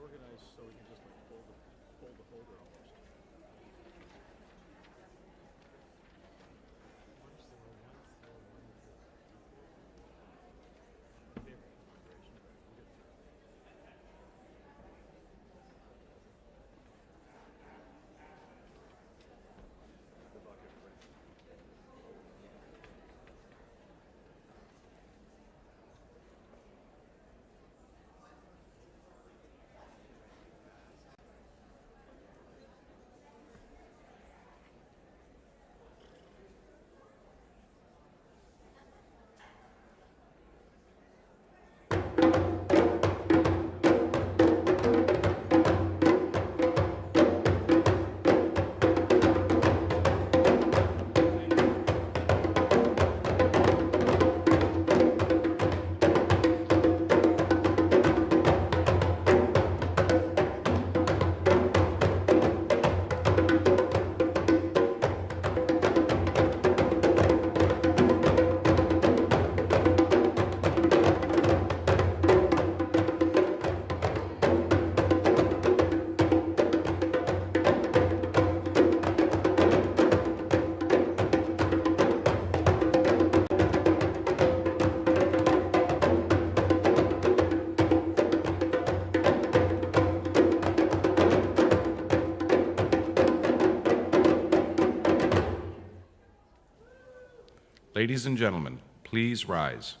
organized so we can just like fold the folder almost. Favorite configuration, but we'll get through it. Good luck, everybody. Ladies and gentlemen, please rise.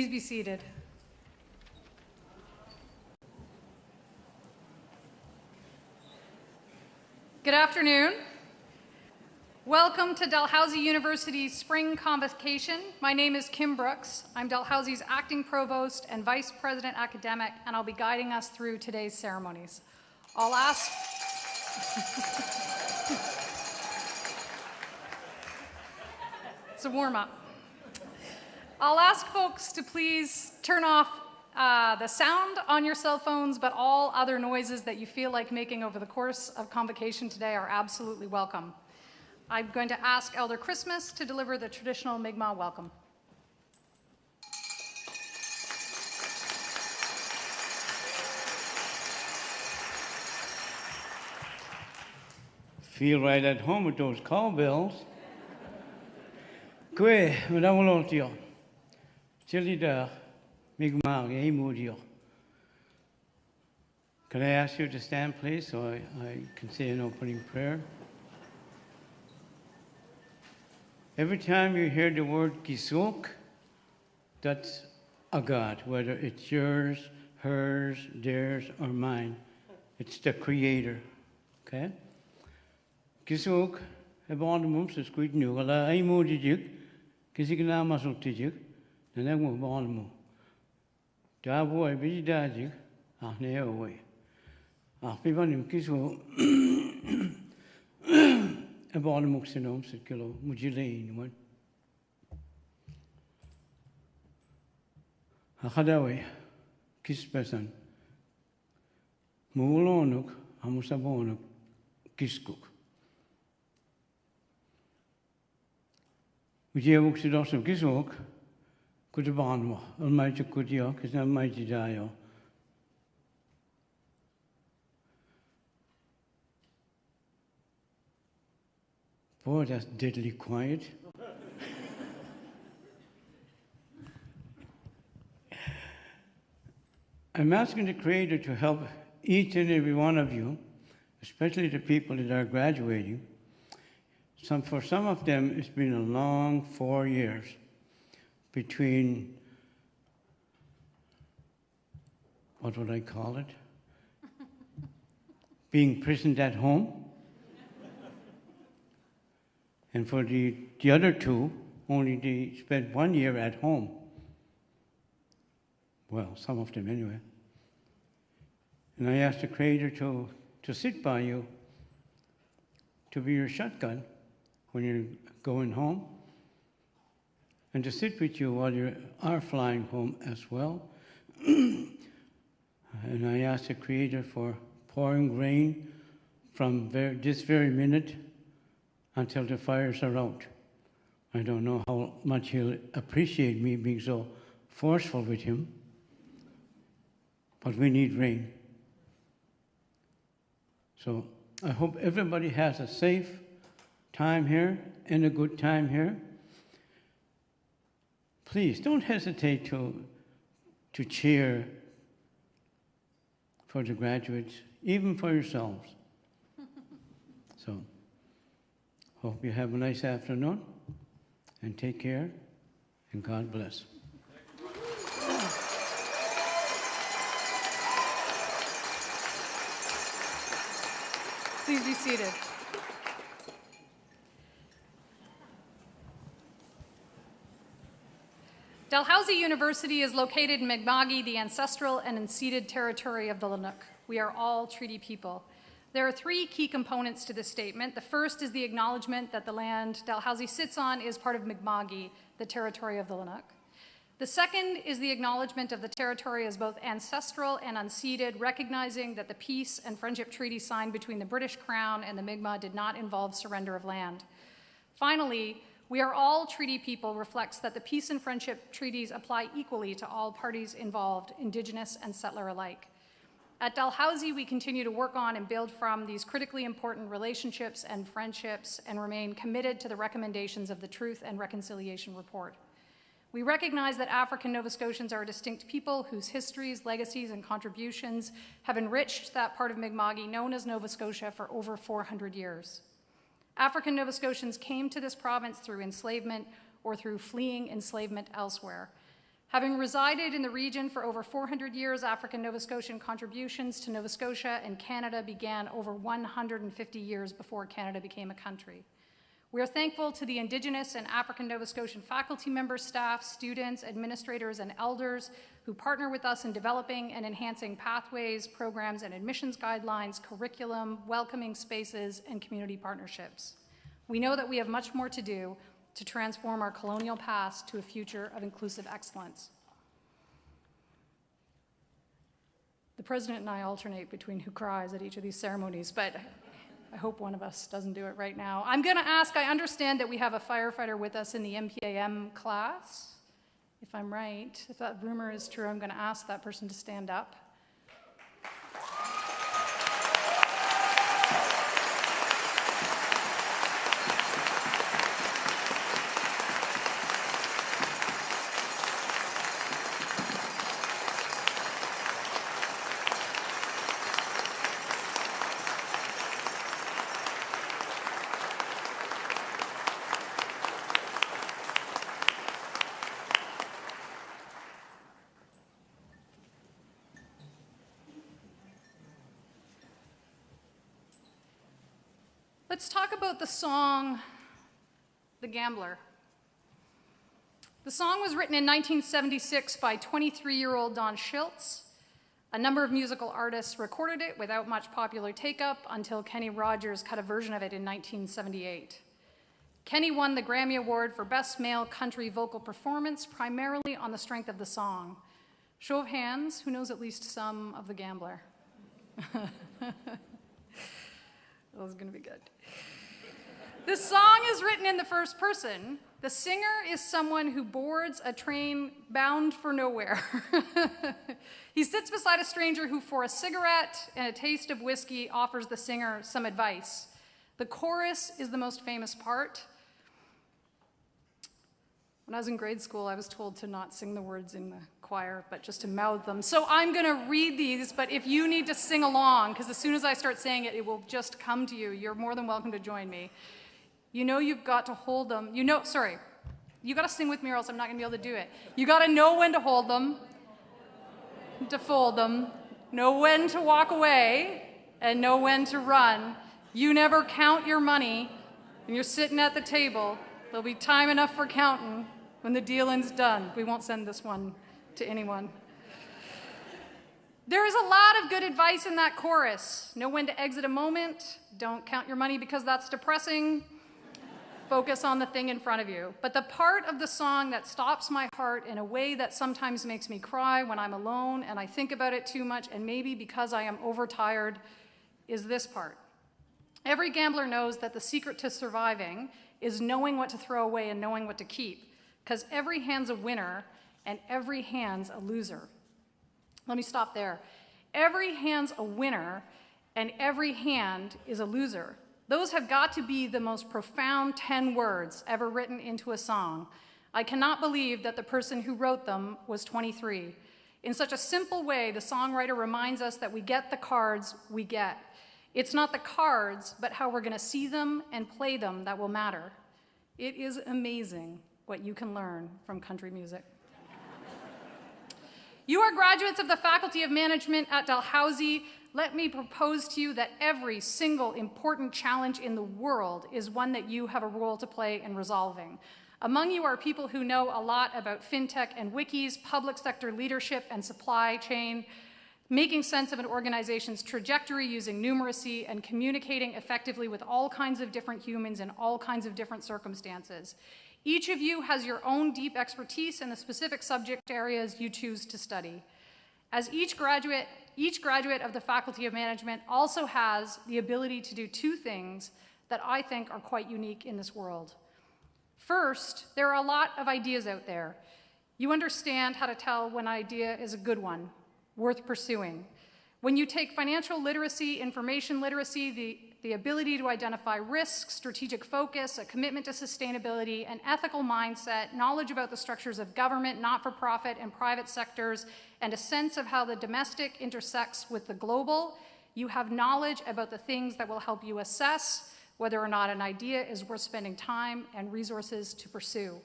Please be seated. Good afternoon. Welcome to Dalhousie University's Spring Convocation. My name is Kim Brooks. I'm Dalhousie's acting provost and vice president academic, and I'll be guiding us through today's ceremonies. I'll ask... It's a warm-up. I'll ask folks to please turn off the sound on your cell phones, but all other noises that you feel like making over the course of Convocation today are absolutely welcome. I'm going to ask Elder Christmas to deliver the traditional Mi'kmaq welcome. Feel right at home with those cowbells. Kwe, madawalotio. Chilida, Mi'kmaq, Emudio. Can I ask you to stand, please, so I can say an opening prayer? Every time you hear the word Kisuk, that's a God, whether it's yours, hers, theirs, or mine. It's the Creator, okay? Kisuk, ebondumum sa squid new, ala ay mo dijuk, kisigna masuk dijuk, nanag mo bondmu. Dabo ay biji dajuk, ne away. Pibanim kisu, ebondumuk sinom sa kilo, mujilain one. Hakadawe, kispesan. Mulonuk, amusabonuk, kiskuk. Ujewuk sidosum kisuk, kudabanwa, almighty kudio, is not mighty dio. Boy, that's deadly quiet. I'm asking the Creator to help each and every one of you, especially the people that are graduating. For some of them, it's been a long 4 years between, what would I call it? Being prisoned at home. And for the other two, only they spent 1 year at home. Well, some of them anyway. And I asked the Creator to sit by you, to be your shotgun when you're going home, and to sit with you while you are flying home as well. And I asked the Creator for pouring rain from this very minute until the fires are out. I don't know how much He'll appreciate me being so forceful with Him, but we need rain. So I hope everybody has a safe time here and a good time here. Please don't hesitate to cheer for the graduates, even for yourselves. So hope you have a nice afternoon, and take care, and God bless. Please be seated. Dalhousie University is located in Mi'kmaq, the ancestral and unceded territory of the Lenape. We are all treaty people. There are three key components to this statement. The first is the acknowledgement that the land Dalhousie sits on is part of Mi'kmaq, the territory of the Lenape. The second is the acknowledgement of the territory as both ancestral and unceded, recognizing that the peace and friendship treaty signed between the British Crown and the Mi'kmaq did not involve surrender of land. Finally, we are all treaty people reflects that the peace and friendship treaties apply equally to all parties involved, Indigenous and settler alike. At Dalhousie, we continue to work on and build from these critically important relationships and friendships and remain committed to the recommendations of the Truth and Reconciliation Report. We recognize that African Nova Scotians are a distinct people whose histories, legacies, and contributions have enriched that part of Mi'kmaq known as Nova Scotia for over 400 years. African Nova Scotians came to this province through enslavement or through fleeing enslavement elsewhere. Having resided in the region for over 400 years, African Nova Scotian contributions to Nova Scotia and Canada began over 150 years before Canada became a country. We are thankful to the Indigenous and African Nova Scotian faculty members, staff, students, administrators, and elders who partner with us in developing and enhancing pathways, programs, and admissions guidelines, curriculum, welcoming spaces, and community partnerships. We know that we have much more to do to transform our colonial past to a future of inclusive excellence. The president and I alternate between who cries at each of these ceremonies, but I hope one of us doesn't do it right now. I'm going to ask, I understand that we have a firefighter with us in the MPAM class. If I'm right, if that rumor is true, I'm going to ask that person to stand up. Let's talk about the song, The Gambler. The song was written in 1976 by 23-year-old Don Schiltz. A number of musical artists recorded it without much popular take-up until Kenny Rogers cut a version of it in 1978. Kenny won the Grammy Award for Best Male Country Vocal Performance primarily on the strength of the song. Show of hands, who knows at least some of The Gambler? That was going to be good. This song is written in the first person. The singer is someone who boards a train bound for nowhere. He sits beside a stranger who, for a cigarette and a taste of whiskey, offers the singer some advice. The chorus is the most famous part. When I was in grade school, I was told to not sing the words in the choir, but just to mouth them. So I'm going to read these, but if you need to sing along, because as soon as I start saying it, it will just come to you. You're more than welcome to join me. You know you've got to hold them. You got to sing with me or else I'm not going to be able to do it. You got to know when to hold them, to fold them, know when to walk away, and know when to run. You never count your money when you're sitting at the table. There'll be time enough for counting when the dealing's done. We won't send this one to anyone. There is a lot of good advice in that chorus. Know when to exit a moment. Don't count your money because that's depressing. Focus on the thing in front of you. But the part of the song that stops my heart in a way that sometimes makes me cry when I'm alone and I think about it too much, and maybe because I am overtired, is this part. Every gambler knows that the secret to surviving is knowing what to throw away and knowing what to keep, because every hand's a winner and every hand's a loser. Let me stop there. Every hand's a winner and every hand is a loser. Those have got to be the most profound 10 words ever written into a song. I cannot believe that the person who wrote them was 23. In such a simple way, the songwriter reminds us that we get the cards we get. It's not the cards, but how we're going to see them and play them that will matter. It is amazing what you can learn from country music. You are graduates of the Faculty of Management at Dalhousie. Let me propose to you that every single important challenge in the world is one that you have a role to play in resolving. Among you are people who know a lot about fintech and wikis, public sector leadership and supply chain, making sense of an organization's trajectory using numeracy, and communicating effectively with all kinds of different humans in all kinds of different circumstances. Each of you has your own deep expertise in the specific subject areas you choose to study. As each graduate of the Faculty of Management also has the ability to do two things that I think are quite unique in this world. First, there are a lot of ideas out there. You understand how to tell when an idea is a good one, worth pursuing. When you take financial literacy, information literacy, the ability to identify risks, strategic focus, a commitment to sustainability, an ethical mindset, knowledge about the structures of government, not-for-profit, and private sectors, and a sense of how the domestic intersects with the global, you have knowledge about the things that will help you assess whether or not an idea is worth spending time and resources to pursue.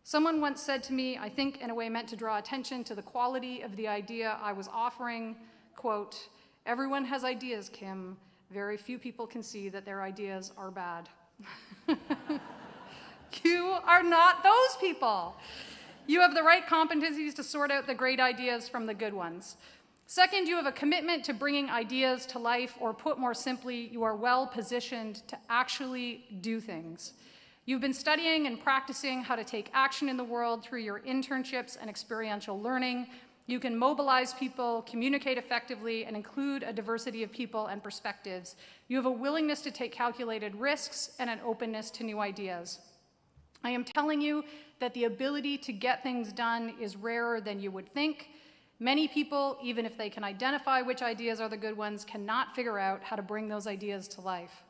Someone once said to me, I think in a way meant to draw attention to the quality of the idea I was offering, quote, "Everyone has ideas, Kim. Very few people can see that their ideas are bad." You are not those people. You have the right competencies to sort out the great ideas from the good ones. Second, you have a commitment to bringing ideas to life, or put more simply, you are well positioned to actually do things. You've been studying and practicing how to take action in the world through your internships and experiential learning. You can mobilize people, communicate effectively, and include a diversity of people and perspectives. You have a willingness to take calculated risks and an openness to new ideas. I am telling you that the ability to get things done is rarer than you would think. Many people, even if they can identify which ideas are the good ones, cannot figure out how to bring those ideas to life.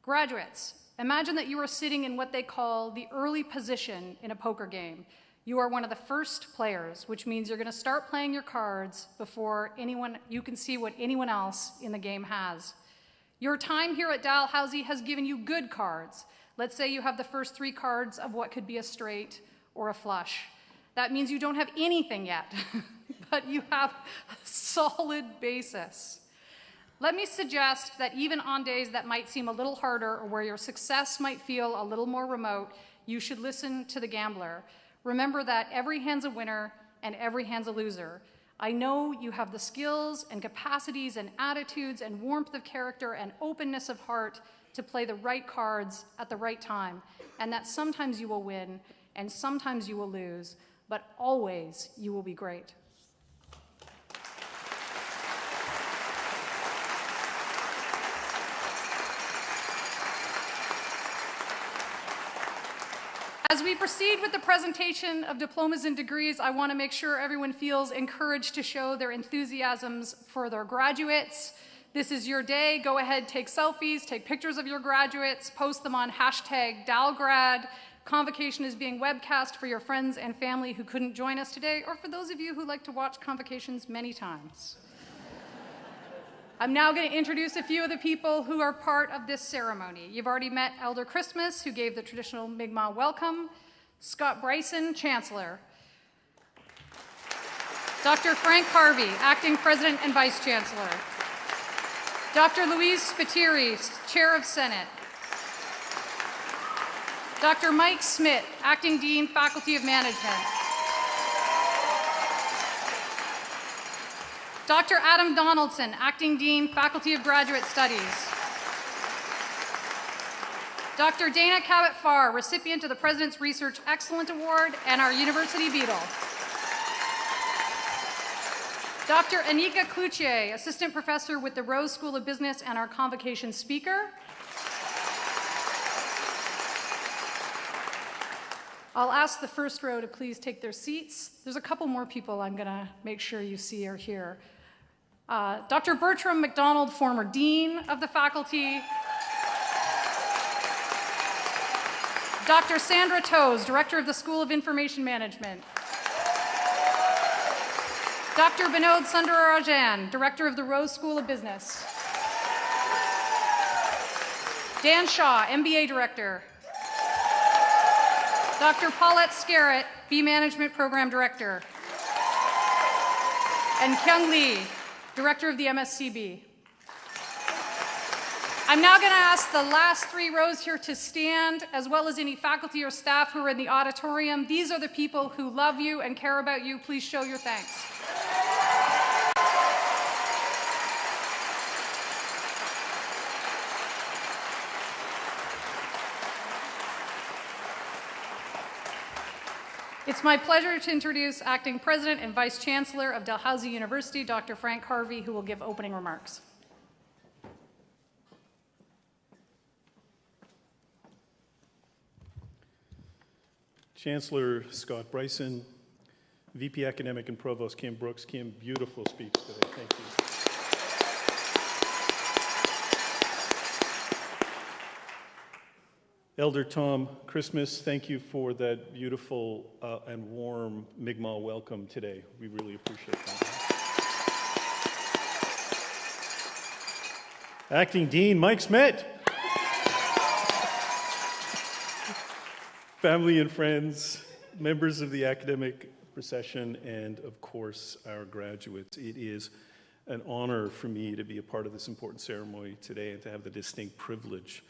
Graduates, imagine that you are sitting in what they call the early position in a poker game. You are one of the first players, which means you're going to start playing your cards before you can see what anyone else in the game has. Your time here at Dalhousie has given you good cards. Let's say you have the first 3 cards of what could be a straight or a flush. That means you don't have anything yet, but you have a solid basis. Let me suggest that even on days that might seem a little harder, or where your success might feel a little more remote, you should listen to the gambler. Remember that every hand's a winner and every hand's a loser. I know you have the skills and capacities and attitudes and warmth of character and openness of heart to play the right cards at the right time, and that sometimes you will win and sometimes you will lose, but always you will be great. As we proceed with the presentation of diplomas and degrees, I want to make sure everyone feels encouraged to show their enthusiasms for their graduates. This is your day. Go ahead, take selfies, take pictures of your graduates, post them on #DalGrad. Convocation is being webcast for your friends and family who couldn't join us today, or for those of you who like to watch Convocations many times. I'm now going to introduce a few of the people who are part of this ceremony. You've already met Elder Christmas, who gave the traditional Mi'kmaq welcome, Scott Bryson, Chancellor, Dr. Frank Harvey, Acting President and Vice Chancellor, Dr. Louise Spiteri, Chair of Senate, Dr. Mike Smith, Acting Dean, Faculty of Management, Dr. Adam Donaldson, Acting Dean, Faculty of Graduate Studies, Dr. Dana Cabot-Farr, recipient of the President's Research Excellence Award and our University Beadle, Dr. Anika Cloutier, Assistant Professor with the Rose School of Business and our Convocation Speaker. I'll ask the first row to please take their seats. There's a couple more people I'm going to make sure you see are here. Dr. Bertram McDonald, former Dean of the faculty. Dr. Sandra Toes, Director of the School of Information Management. Dr. Vinod Sundararajan, Director of the Rose School of Business. Dan Shaw, MBA Director. Dr. Paulette Scarrett, Bee Management Program Director. And Kyung Lee, Director of the MSCB. I'm now going to ask the last 3 rows here to stand, as well as any faculty or staff who are in the auditorium. These are the people who love you and care about you. Please show your thanks. It's my pleasure to introduce Acting President and Vice Chancellor of Dalhousie University, Dr. Frank Harvey, who will give opening remarks. Chancellor Scott Bryson, VP Academic and Provost Kim Brooks. Kim, beautiful speech today. Thank you. Elder Tom Christmas, thank you for that beautiful and warm Mi'kmaq welcome today. We really appreciate that. Acting Dean Mike Smith. Family and friends, members of the academic procession, and of course, our graduates. It is an honor for me to be a part of this important ceremony today and to have the distinct privilege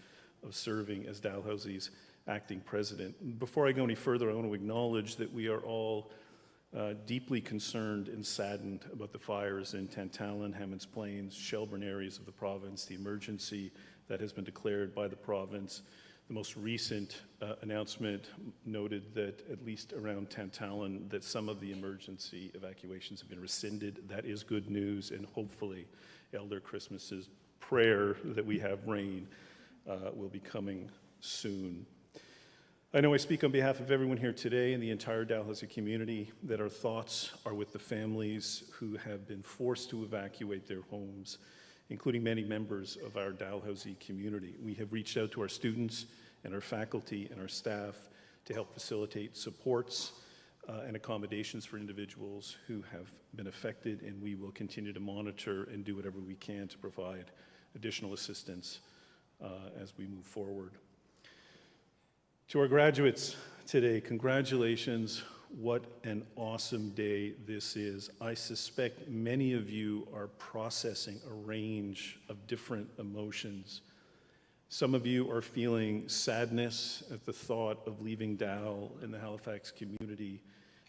of serving as Dalhousie's acting president. Before I go any further, I want to acknowledge that we are all deeply concerned and saddened about the fires in Tantallon, Hammonds Plains, Shelburne areas of the province, the emergency that has been declared by the province. The most recent announcement noted that at least around Tantallon, that some of the emergency evacuations have been rescinded. That is good news, and hopefully Elder Christmas's prayer that we have rain will be coming soon. I know I speak on behalf of everyone here today and the entire Dalhousie community that our thoughts are with the families who have been forced to evacuate their homes, including many members of our Dalhousie community. We have reached out to our students and our faculty and our staff to help facilitate supports and accommodations for individuals who have been affected, and we will continue to monitor and do whatever we can to provide additional assistance as we move forward. To our graduates today, congratulations. What an awesome day this is. I suspect many of you are processing a range of different emotions. Some of you are feeling sadness at the thought of leaving Dal and the Halifax community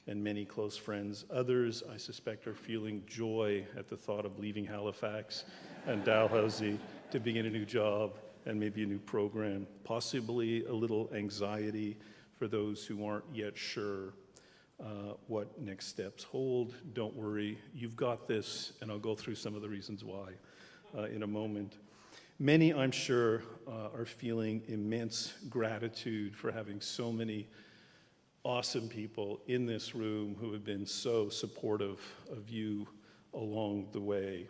and many close friends. Others, I suspect, are feeling joy at the thought of leaving Halifax and Dalhousie to begin a new job and maybe a new program. Possibly a little anxiety for those who aren't yet sure what next steps hold. Don't worry, you've got this, and I'll go through some of the reasons why in a moment. Many, I'm sure, are feeling immense gratitude for having so many awesome people in this room who have been so supportive of you along the way.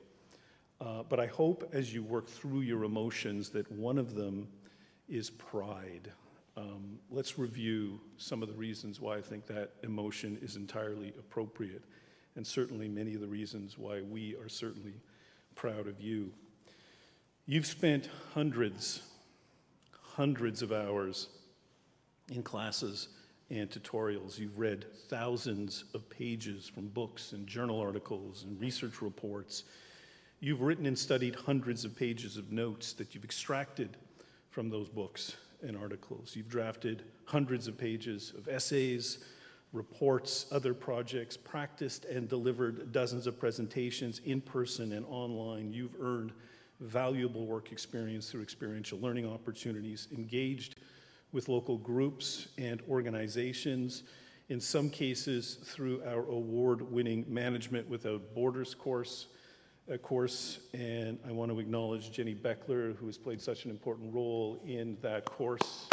But I hope as you work through your emotions that one of them is pride. Let's review some of the reasons why I think that emotion is entirely appropriate, and certainly many of the reasons why we are certainly proud of you. You've spent hundreds of hours in classes and tutorials. You've read thousands of pages from books and journal articles and research reports. You've written and studied hundreds of pages of notes that you've extracted from those books and articles. You've drafted hundreds of pages of essays, reports, other projects, practiced and delivered dozens of presentations in person and online. You've earned valuable work experience through experiential learning opportunities, engaged with local groups and organizations, in some cases through our award-winning Management Without Borders course, and I want to acknowledge Jenny Beckler, who has played such an important role in that course.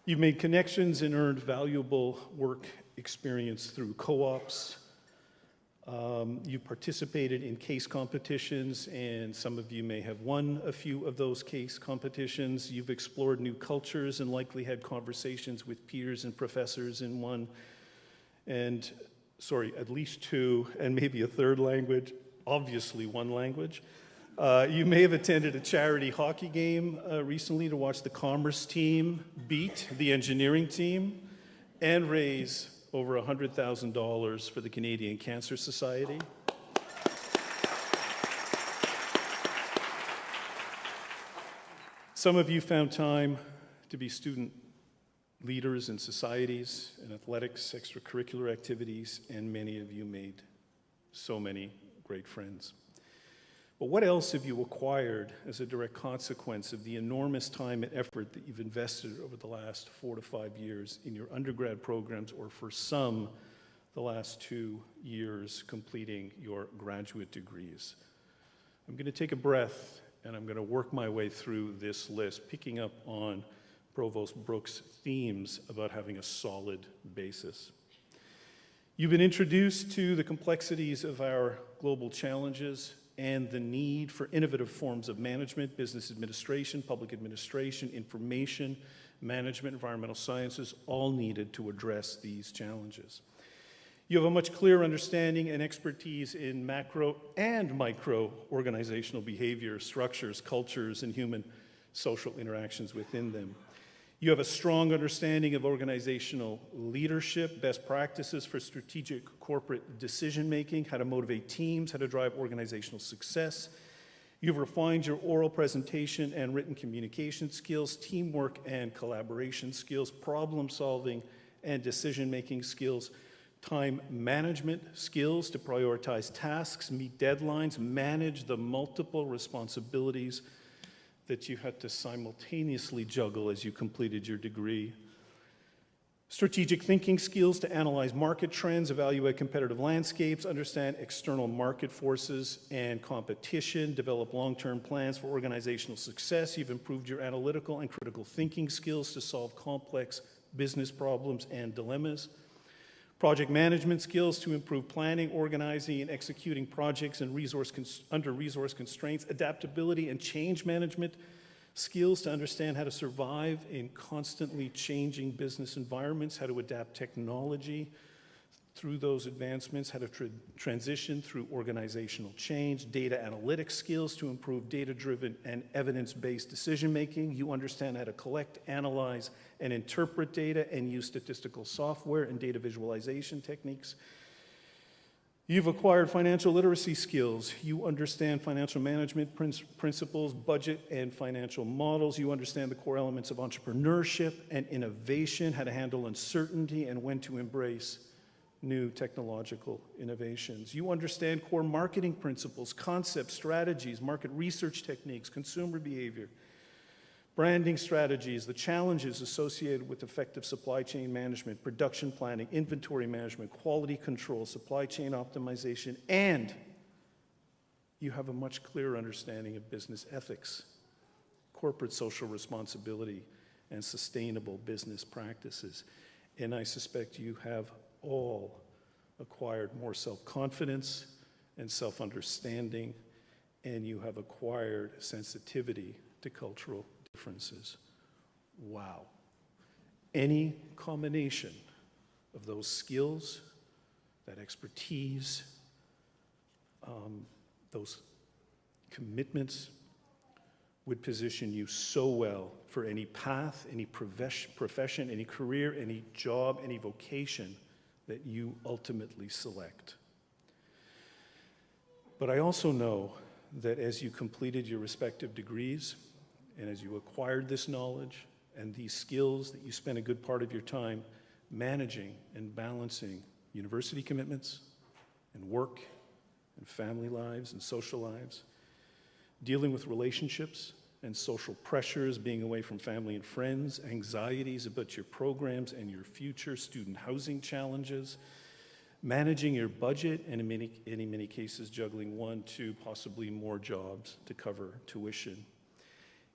You've made connections and earned valuable work experience through co-ops. You've participated in case competitions, and some of you may have won a few of those case competitions. You've explored new cultures and likely had conversations with peers and professors in at least two, and maybe a third language, obviously one language. You may have attended a charity hockey game recently to watch the commerce team beat the engineering team and raise over $100,000 for the Canadian Cancer Society. Some of you found time to be student leaders in societies and athletics, extracurricular activities, and many of you made so many great friends. But what else have you acquired as a direct consequence of the enormous time and effort that you've invested over the last 4 to 5 years in your undergrad programs, or for some, the last 2 years completing your graduate degrees? I'm going to take a breath and I'm going to work my way through this list, picking up on Provost Brooks' themes about having a solid basis. You've been introduced to the complexities of our global challenges and the need for innovative forms of management, business administration, public administration, information, management, environmental sciences, all needed to address these challenges. You have a much clearer understanding and expertise in macro and micro organizational behavior, structures, cultures, and human social interactions within them. You have a strong understanding of organizational leadership, best practices for strategic corporate decision-making, how to motivate teams, how to drive organizational success. You've refined your oral presentation and written communication skills, teamwork and collaboration skills, problem-solving and decision-making skills, time management skills to prioritize tasks, meet deadlines, manage the multiple responsibilities that you had to simultaneously juggle as you completed your degree. Strategic thinking skills to analyze market trends, evaluate competitive landscapes, understand external market forces and competition, develop long-term plans for organizational success. You've improved your analytical and critical thinking skills to solve complex business problems and dilemmas. Project management skills to improve planning, organizing, and executing projects and under resource constraints. Adaptability and change management skills to understand how to survive in constantly changing business environments, how to adapt technology through those advancements, how to transition through organizational change. Data analytics skills to improve data-driven and evidence-based decision-making. You understand how to collect, analyze, and interpret data and use statistical software and data visualization techniques. You've acquired financial literacy skills. You understand financial management principles, budget and financial models. You understand the core elements of entrepreneurship and innovation, how to handle uncertainty and when to embrace new technological innovations. You understand core marketing principles, concepts, strategies, market research techniques, consumer behavior, branding strategies, the challenges associated with effective supply chain management, production planning, inventory management, quality control, supply chain optimization, and you have a much clearer understanding of business ethics, corporate social responsibility, and sustainable business practices. And I suspect you have all acquired more self-confidence and self-understanding, and you have acquired sensitivity to cultural differences. Wow. Any combination of those skills, that expertise, those commitments would position you so well for any path, any profession, any career, any job, any vocation that you ultimately select. But I also know that as you completed your respective degrees and as you acquired this knowledge and these skills, that you spent a good part of your time managing and balancing university commitments and work and family lives and social lives, dealing with relationships and social pressures, being away from family and friends, anxieties about your programs and your future, student housing challenges, managing your budget, and in many cases juggling 1, 2, possibly more jobs to cover tuition.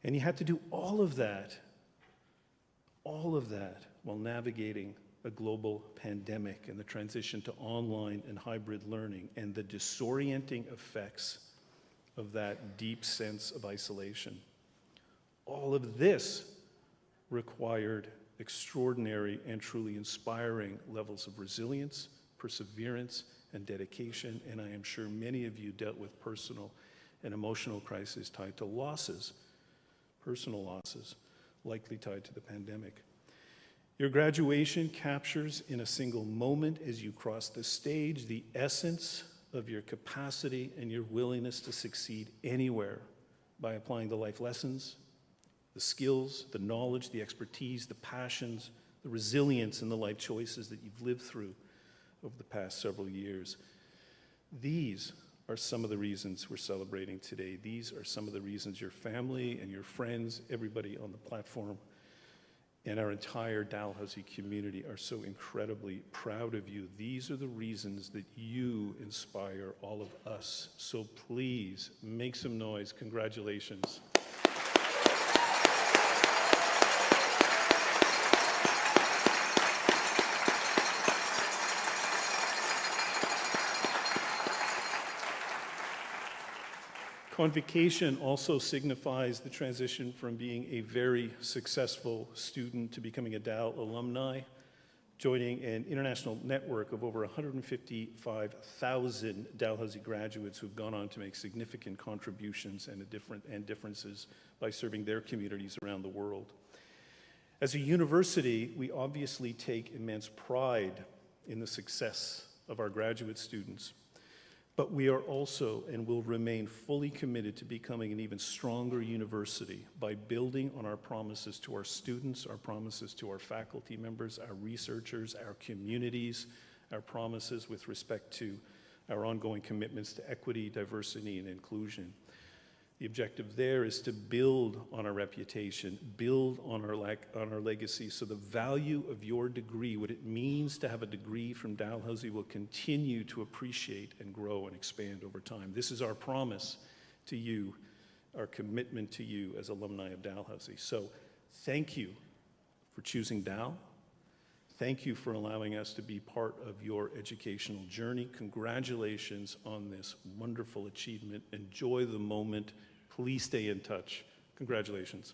And you had to do all of that while navigating a global pandemic and the transition to online and hybrid learning and the disorienting effects of that deep sense of isolation. All of this required extraordinary and truly inspiring levels of resilience, perseverance, and dedication, and I am sure many of you dealt with personal and emotional crises tied to losses, personal losses, likely tied to the pandemic. Your graduation captures in a single moment as you cross the stage the essence of your capacity and your willingness to succeed anywhere by applying the life lessons, the skills, the knowledge, the expertise, the passions, the resilience, and the life choices that you've lived through over the past several years. These are some of the reasons we're celebrating today. These are some of the reasons your family and your friends, everybody on the platform, and our entire Dalhousie community are so incredibly proud of you. These are the reasons that you inspire all of us. So please make some noise. Congratulations. Convocation also signifies the transition from being a very successful student to becoming a Dal alumni. joining an international network of over 155,000 Dalhousie graduates who've gone on to make significant contributions and differences by serving their communities around the world. As a university, we obviously take immense pride in the success of our graduate students, but we are also and will remain fully committed to becoming an even stronger university by building on our promises to our students, our promises to our faculty members, our researchers, our communities, our promises with respect to our ongoing commitments to equity, diversity, and inclusion. The objective there is to build on our reputation, build on our legacy, so the value of your degree, what it means to have a degree from Dalhousie, will continue to appreciate and grow and expand over time. This is our promise to you, our commitment to you as alumni of Dalhousie. So thank you for choosing Dal. Thank you for allowing us to be part of your educational journey. Congratulations on this wonderful achievement. Enjoy the moment. Please stay in touch. Congratulations.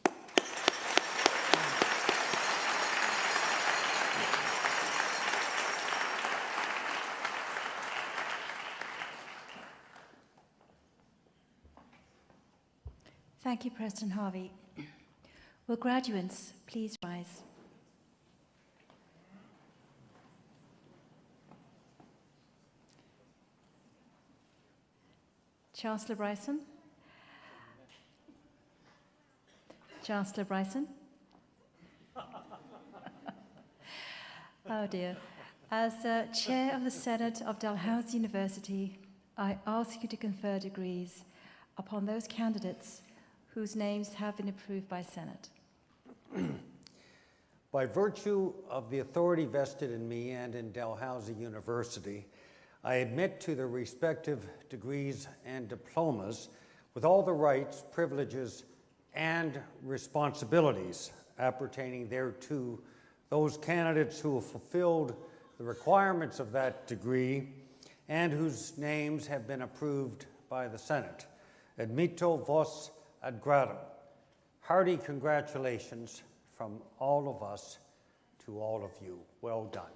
Thank you, President Harvey. Will graduates please rise? Chancellor Bryson? Chancellor Bryson? Oh dear. As Chair of the Senate of Dalhousie University, I ask you to confer degrees upon those candidates whose names have been approved by Senate. By virtue of the authority vested in me and in Dalhousie University, I admit to the respective degrees and diplomas with all the rights, privileges, and responsibilities appertaining thereto those candidates who have fulfilled the requirements of that degree and whose names have been approved by the Senate. Admito vos ad gradum. Hearty congratulations from all of us to all of you. Well done.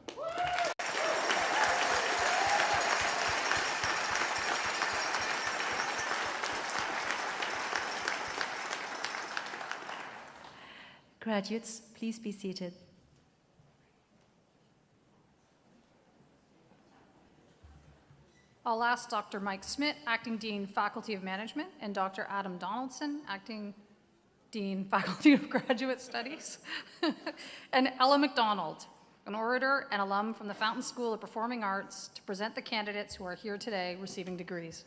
Graduates, please be seated. I'll ask Dr. Mike Smith, Acting Dean, Faculty of Management, and Dr. Adam Donaldson, Acting Dean, Faculty of Graduate Studies, and Ella McDonald, an orator and alum from the Fountain School of Performing Arts, to present the candidates who are here today receiving degrees.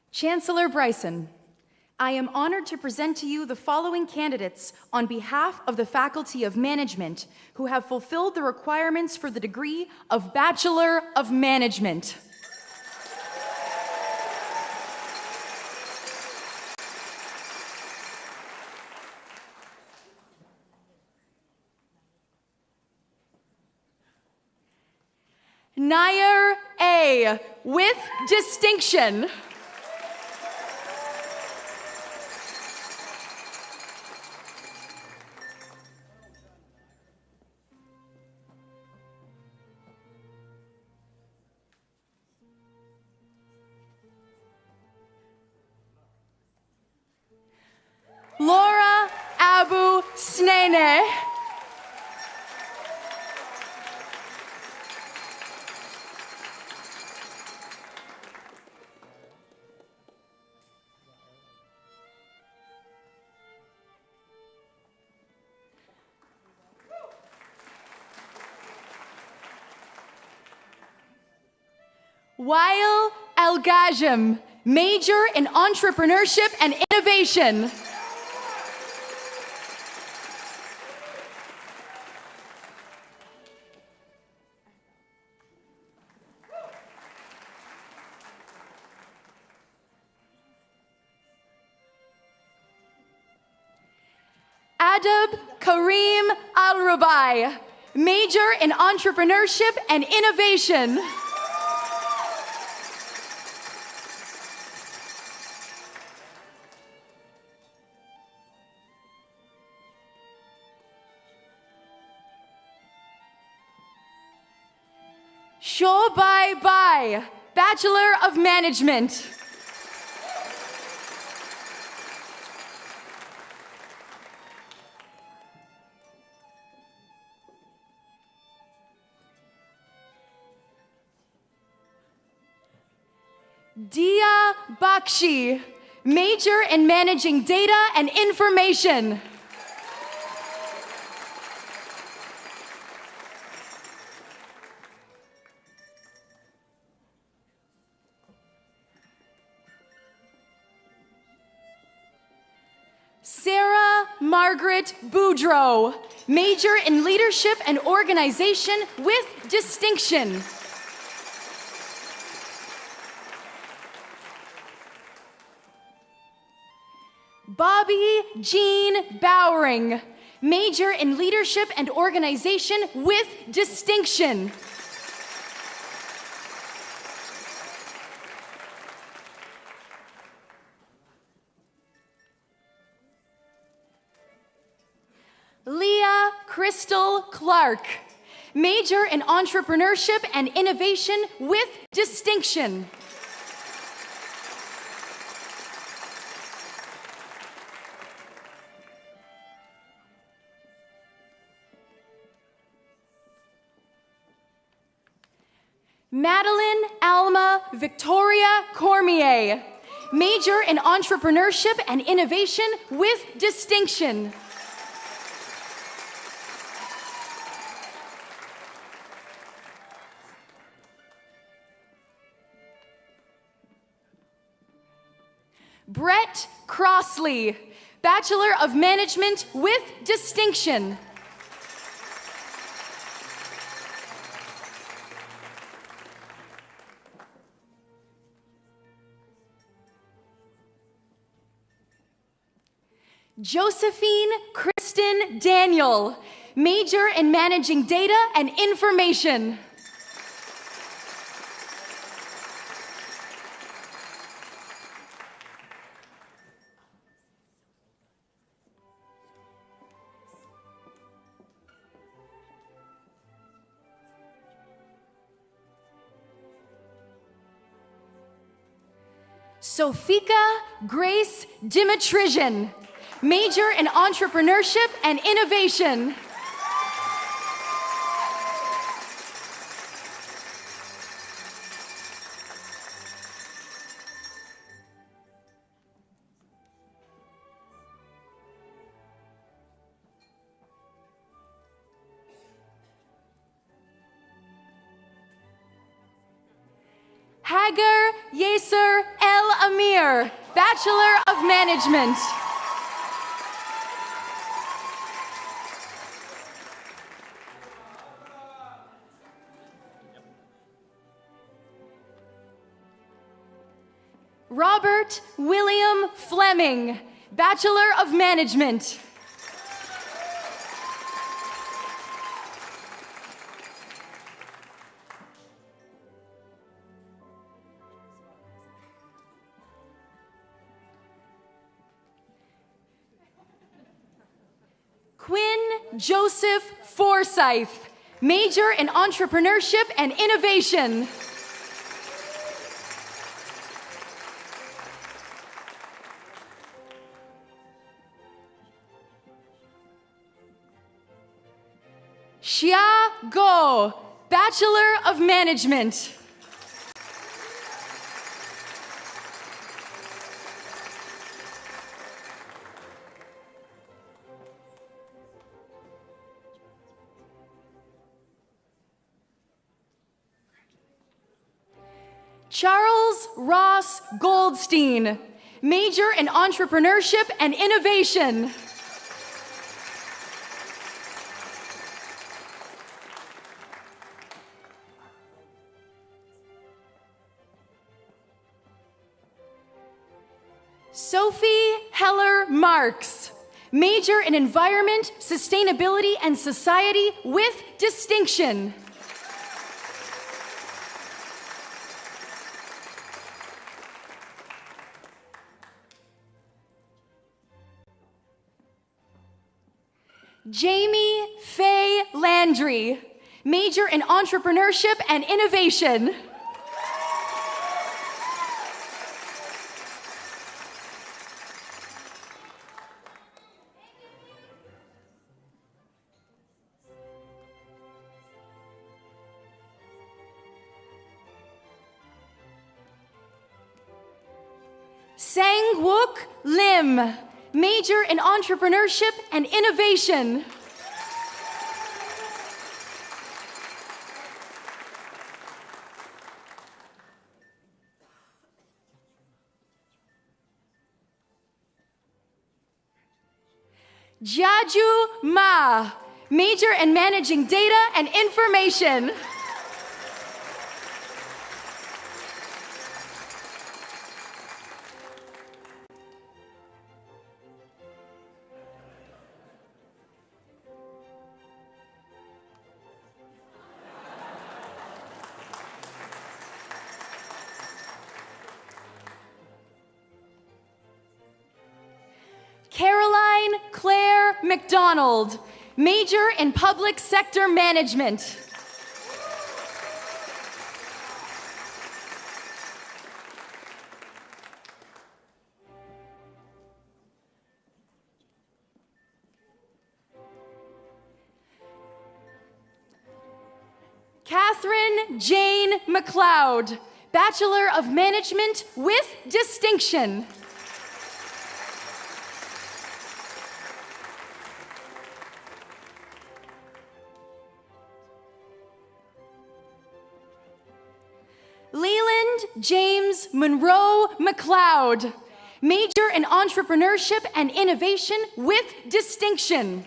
Chancellor Bryson, I am honored to present to you the following candidates on behalf of the Faculty of Management who have fulfilled the requirements for the degree of Bachelor of Management. Nair A, with distinction. Laura Abu Snene. Wael El Ghajem, major in entrepreneurship and innovation. Adab Kareem Al-Rubai, major in entrepreneurship and innovation. Shobai Bai, Bachelor of Management. Dia Bakshi, Major in Managing Data and Information. Sarah Margaret Boudreau, Major in Leadership and Organization with Distinction. Bobby Jean Bowering, Major in Leadership and Organization with Distinction. Leah Crystal Clark, Major in Entrepreneurship and Innovation with Distinction. Madeline Alma Victoria Cormier, Major in Entrepreneurship and Innovation with Distinction. Brett Crossley, Bachelor of Management with Distinction. Josephine Kristen Daniel, Major in Managing Data and Information. Sophika Grace Dimitrijan, Major in Entrepreneurship and Innovation. Hagar Yeser El Amir, Bachelor of Management. Robert William Fleming, Bachelor of Management. Quinn Joseph Forsyth, Major in Entrepreneurship and Innovation. Xia Go, Bachelor of Management. Charles Ross Goldstein, Major in Entrepreneurship and Innovation. Sophie Heller Marks, Major in Environment, Sustainability, and Society with Distinction. Jamie Faye Landry, major in entrepreneurship and innovation. Sang-wook Lim, major in entrepreneurship and innovation. Jaju Ma, major in managing data and information. Caroline Claire McDonald, major in public sector management. Catherine Jane McLeod, Bachelor of Management with distinction. Leland James Monroe McLeod, major in entrepreneurship and innovation with distinction.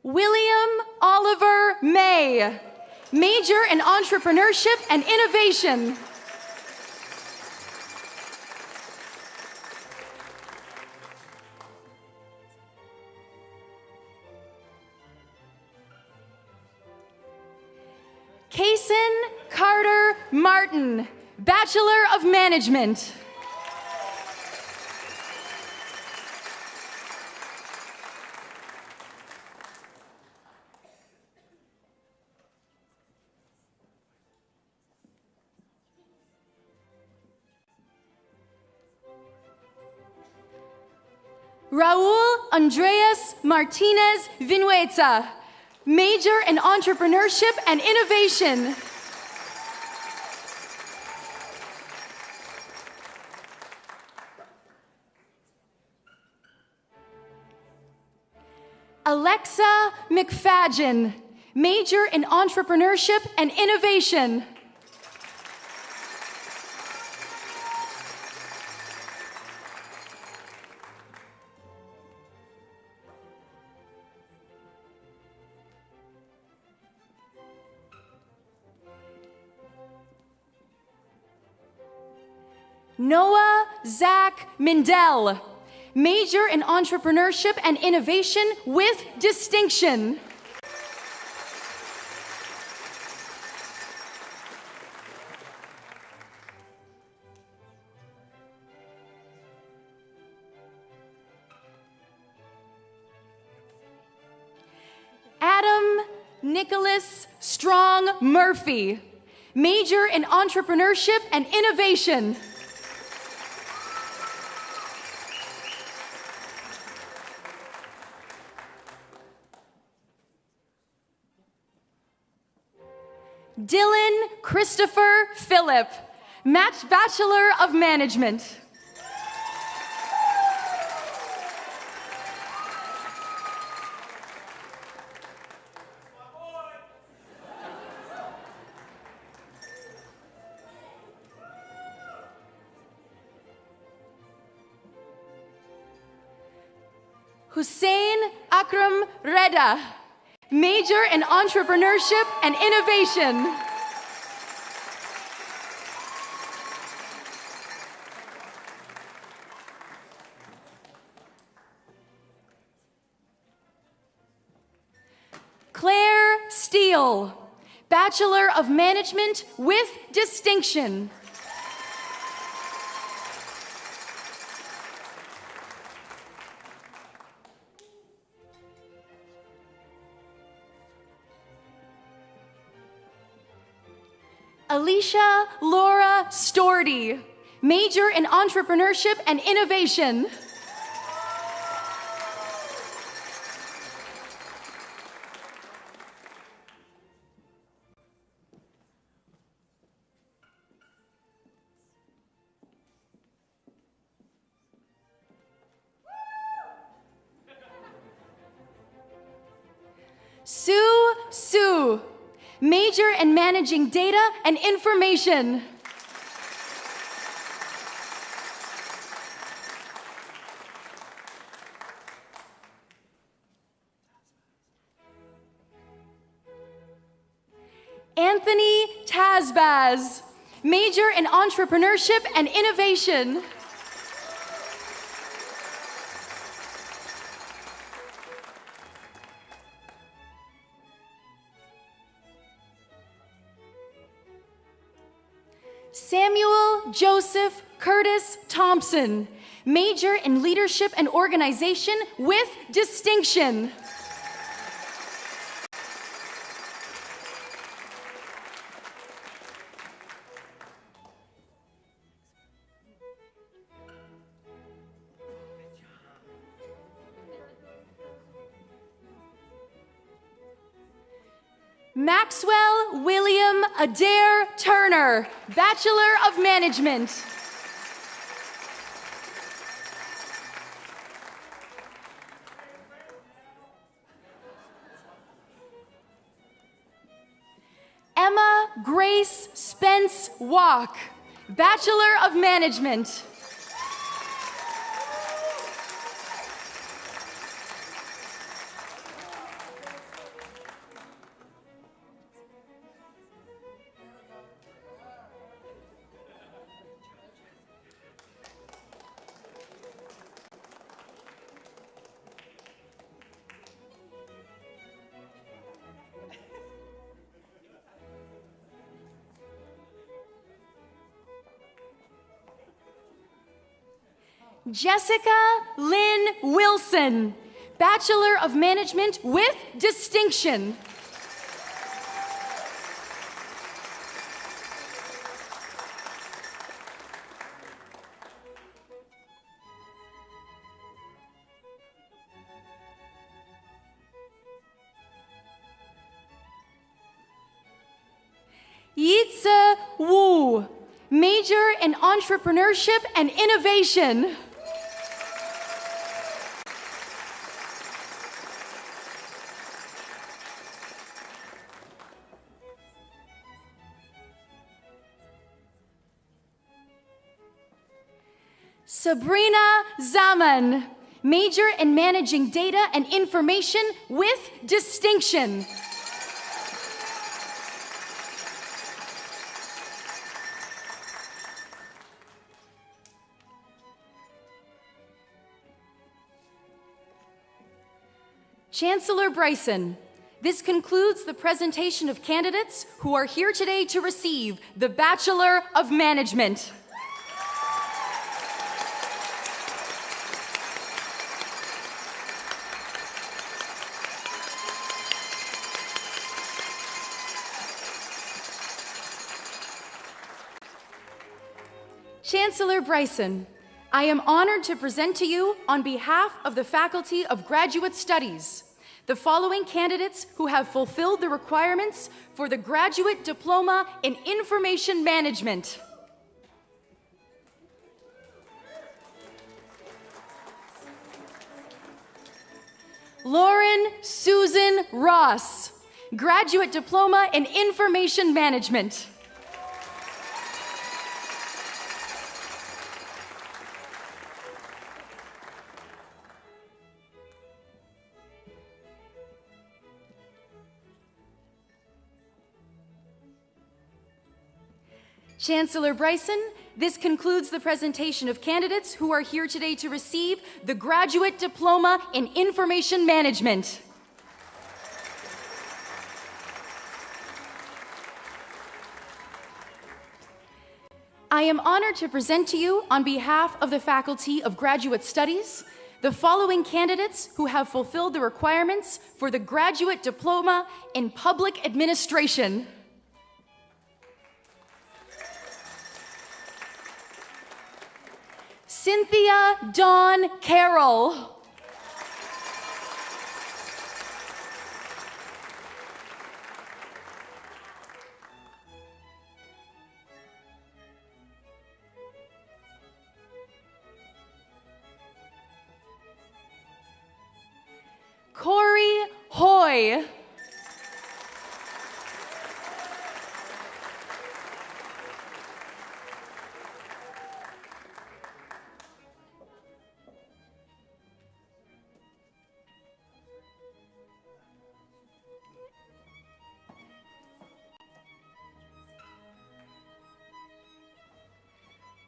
William Oliver May, major in entrepreneurship and innovation. Kaysen Carter Martin, Bachelor of Management. Raul Andreas Martinez Vinueta, major in entrepreneurship and innovation. Alexa McFadgen, major in entrepreneurship and innovation. Noah Zach Mindell, major in entrepreneurship and innovation with distinction. Adam Nicholas Strong Murphy, major in entrepreneurship and innovation. Dylan Christopher Phillip, Bachelor of Management. Hussein Akram Reda, major in entrepreneurship and innovation. Claire Steele, Bachelor of Management with distinction. Alicia Laura Storty, major in entrepreneurship and innovation. Sue, major in managing data and information. Anthony Tazbaz, major in entrepreneurship and innovation. Samuel Joseph Curtis Thompson, major in leadership and organization with distinction. Maxwell William Adair Turner, Bachelor of Management. Emma Grace Spence Walk, Bachelor of Management. Jessica Lynn Wilson, Bachelor of Management with distinction. Yitze Wu, major in entrepreneurship and innovation. Sabrina Zaman, major in managing data and information with distinction. Chancellor Bryson, this concludes the presentation of candidates who are here today to receive the Bachelor of Management. Chancellor Bryson, I am honored to present to you, on behalf of the Faculty of Graduate Studies, the following candidates who have fulfilled the requirements for the Graduate Diploma in Information Management. Lauren Susan Ross, Graduate Diploma in Information Management. Chancellor Bryson, this concludes the presentation of candidates who are here today to receive the Graduate Diploma in Information Management. I am honored to present to you, on behalf of the Faculty of Graduate Studies, the following candidates who have fulfilled the requirements for the Graduate Diploma in Public Administration. Cynthia Dawn Carroll. Corey Hoy.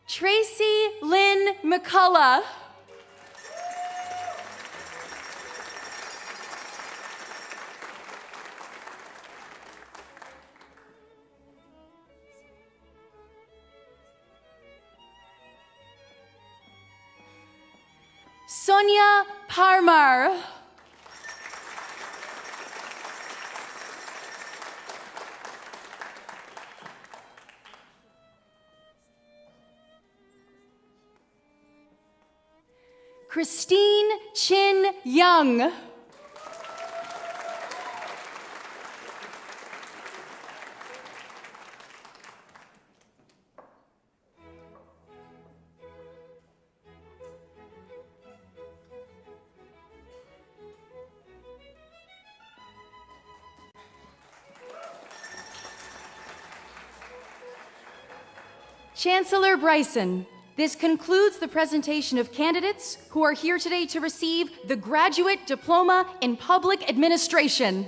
Tracy Lynn McCullough. Sonia Parmar. Christine Chin Young. Chancellor Bryson, this concludes the presentation of candidates who are here today to receive the Graduate Diploma in Public Administration.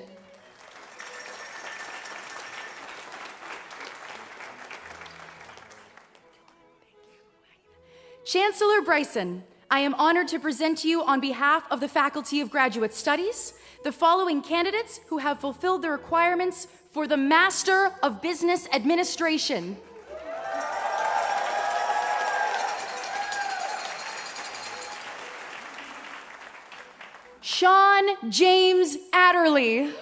Chancellor Bryson, I am honored to present to you on behalf of the Faculty of Graduate Studies the following candidates who have fulfilled the requirements for the Master of Business Administration. Sean James Adderley.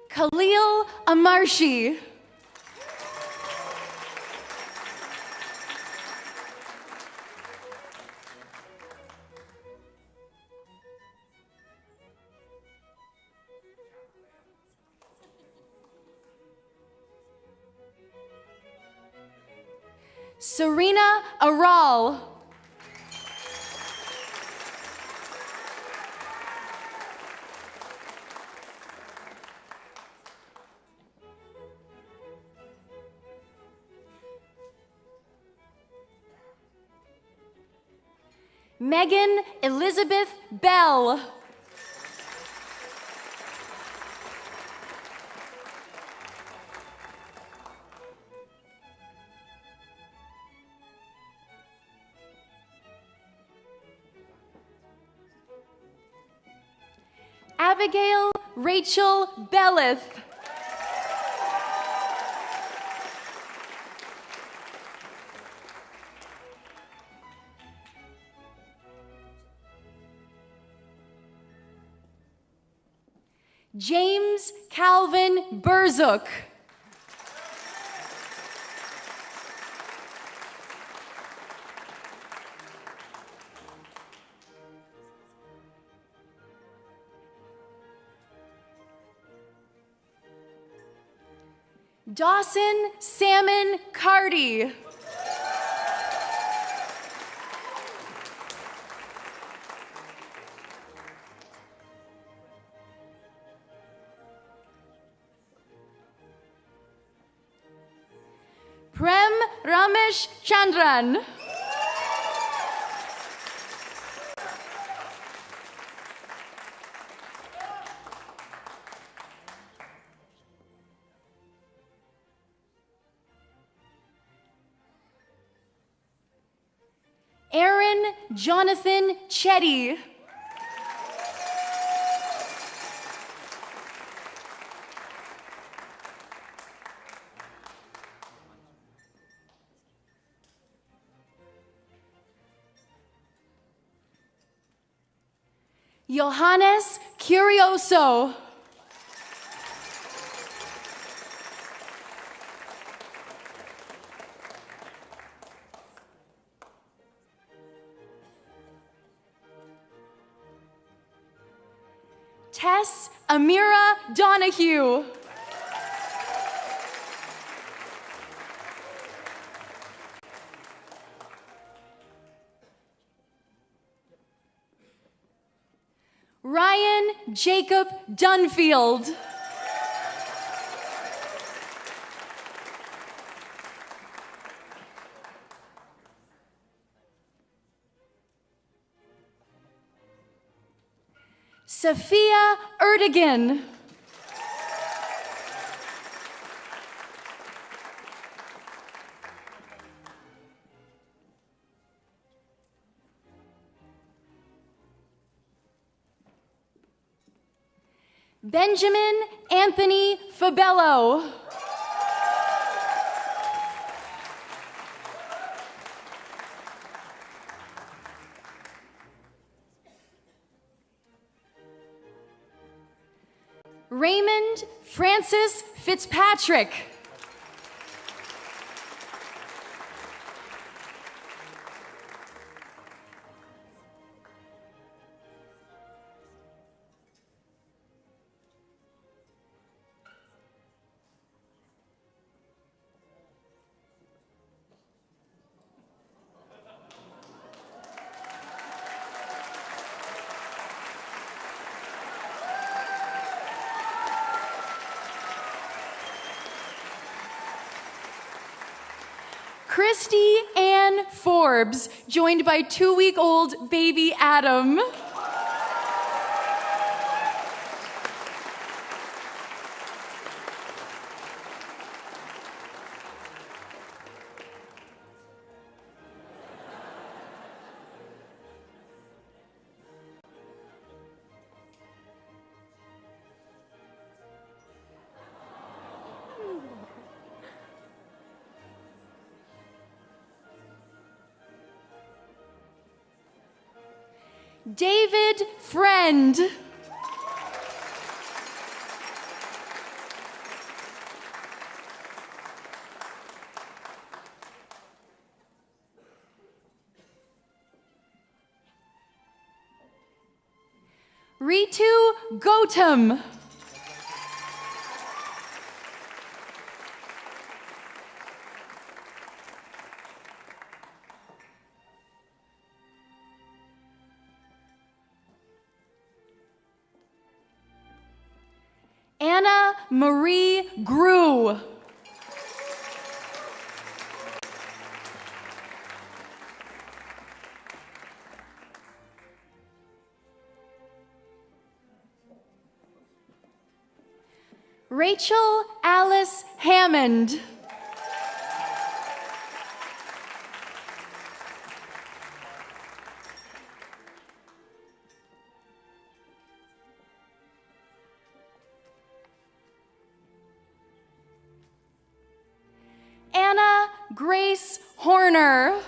Khalil Amarshi. Serena Aral. Megan Elizabeth Bell. Abigail Rachel Belleth. James Calvin Berzook. Dawson Salmon Carty. Prem Ramesh Chandran. Aaron Jonathan Chetty. Johannes Curioso. Tess Amira Donahue. Ryan Jacob Dunfield. Sophia Erdogan. Benjamin Anthony Fabello. Raymond Francis Fitzpatrick. Christy Ann Forbes, joined by 2-week-old baby Adam. David Friend. Ritu Gautam. Anna Marie Grew. Rachel Alice Hammond. Anna Grace Horner.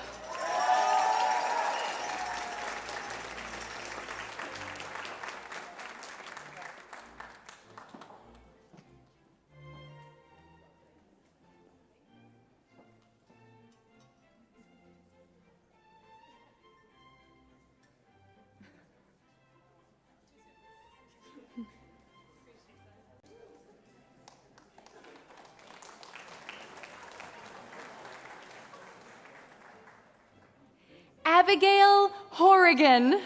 Abigail Horrigan.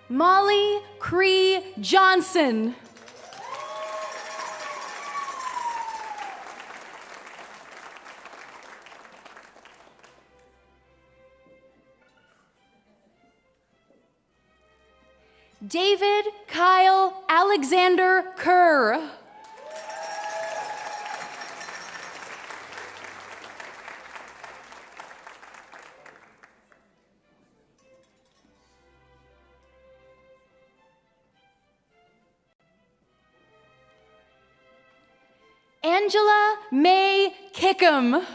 Molly Cree Johnson. David Kyle Alexander Kerr. Angela May Kickham.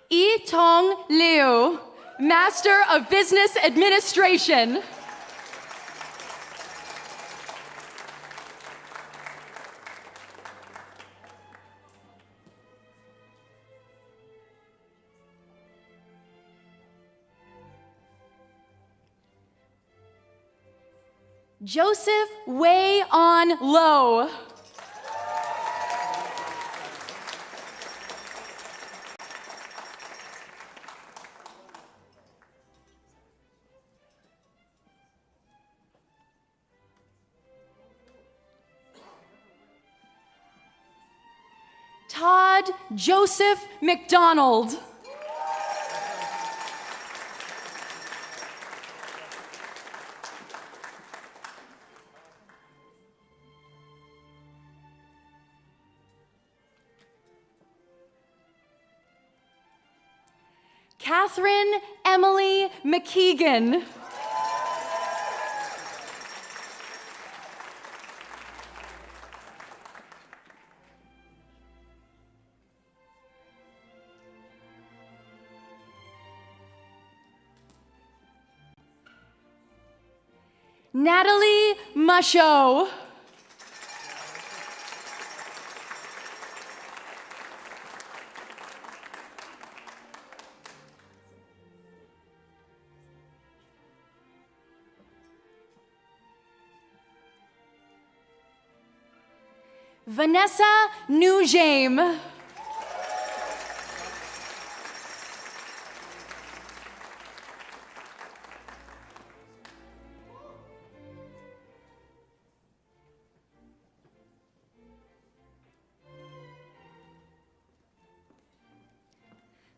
Yi Tong Liu, Master of Business Administration. Joseph Wei On Lo. Todd Joseph McDonald. Catherine Emily McKeegan. Natalie Musho. Vanessa Nugame.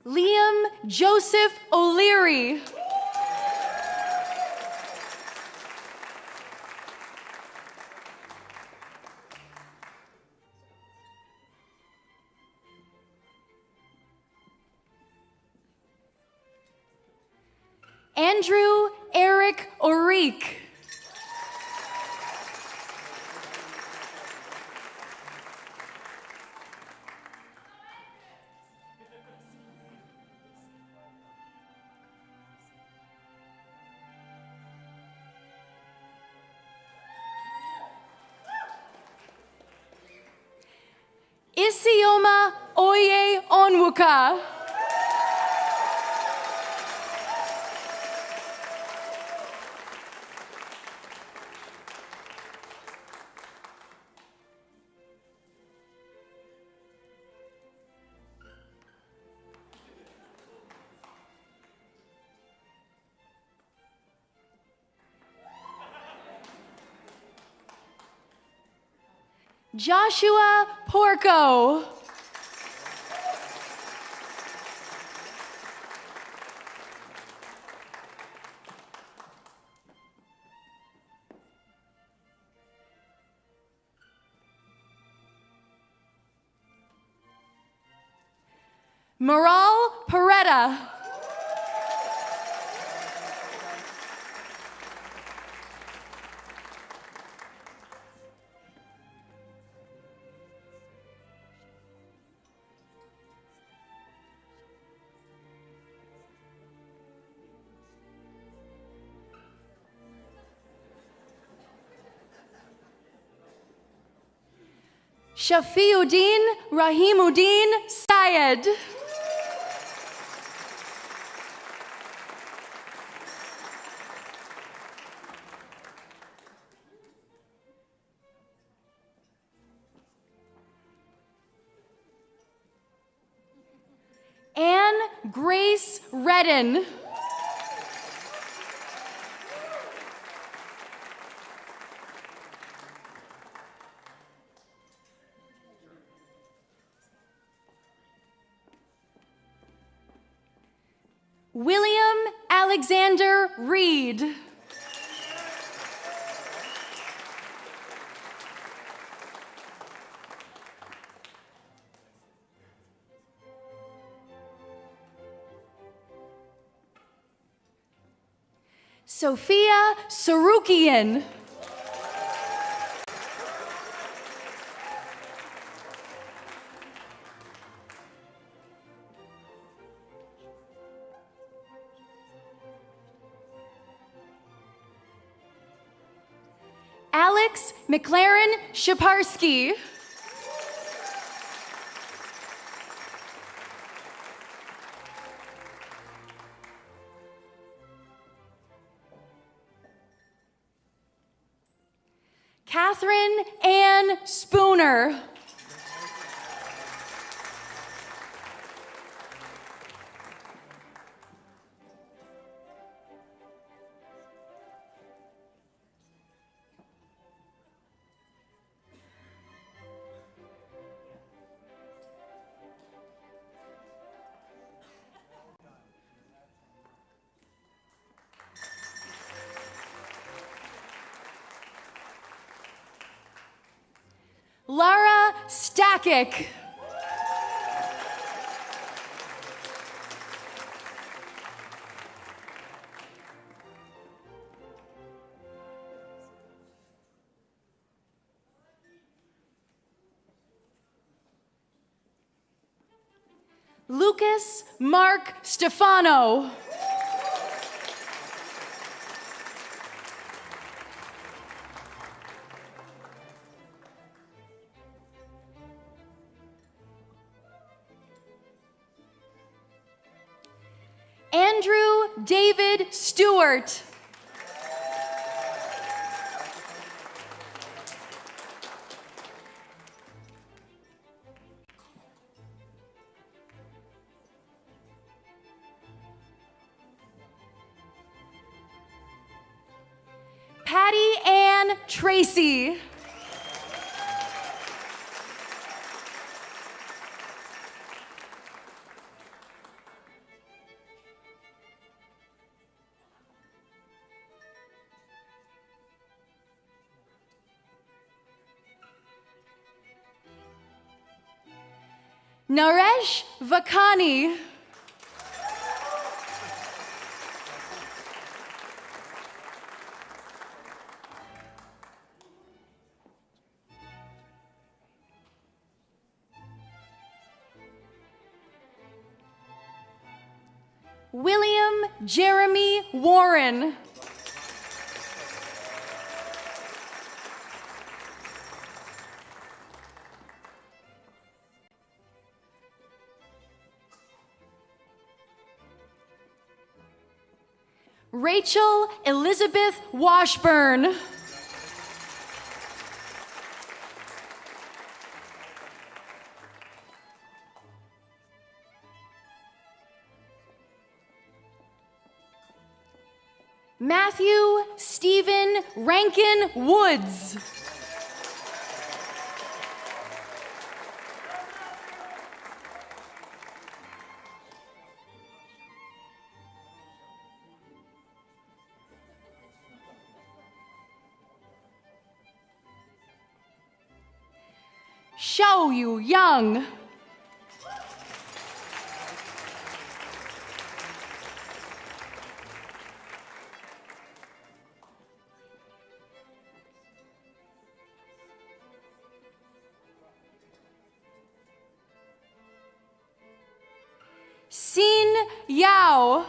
Liam Joseph O'Leary. Andrew Eric Orique. Isioma Oye Onwuka. Joshua Porco. Maral Peretta. Shafiuddin Rahimuddin Syed. Anne Grace Redden. William Alexander Reed. Sophia Sarukian. Alex McLaren Shaparsky. Catherine Ann Spooner. Lara Stakic. Lucas Mark Stefano. Andrew David Stewart. Patty Ann Tracy. Naresh Vakani. William Jeremy Warren. Rachel Elizabeth Washburn. Matthew Stephen Rankin Woods. Xiaoyu Yang. Xin Yao.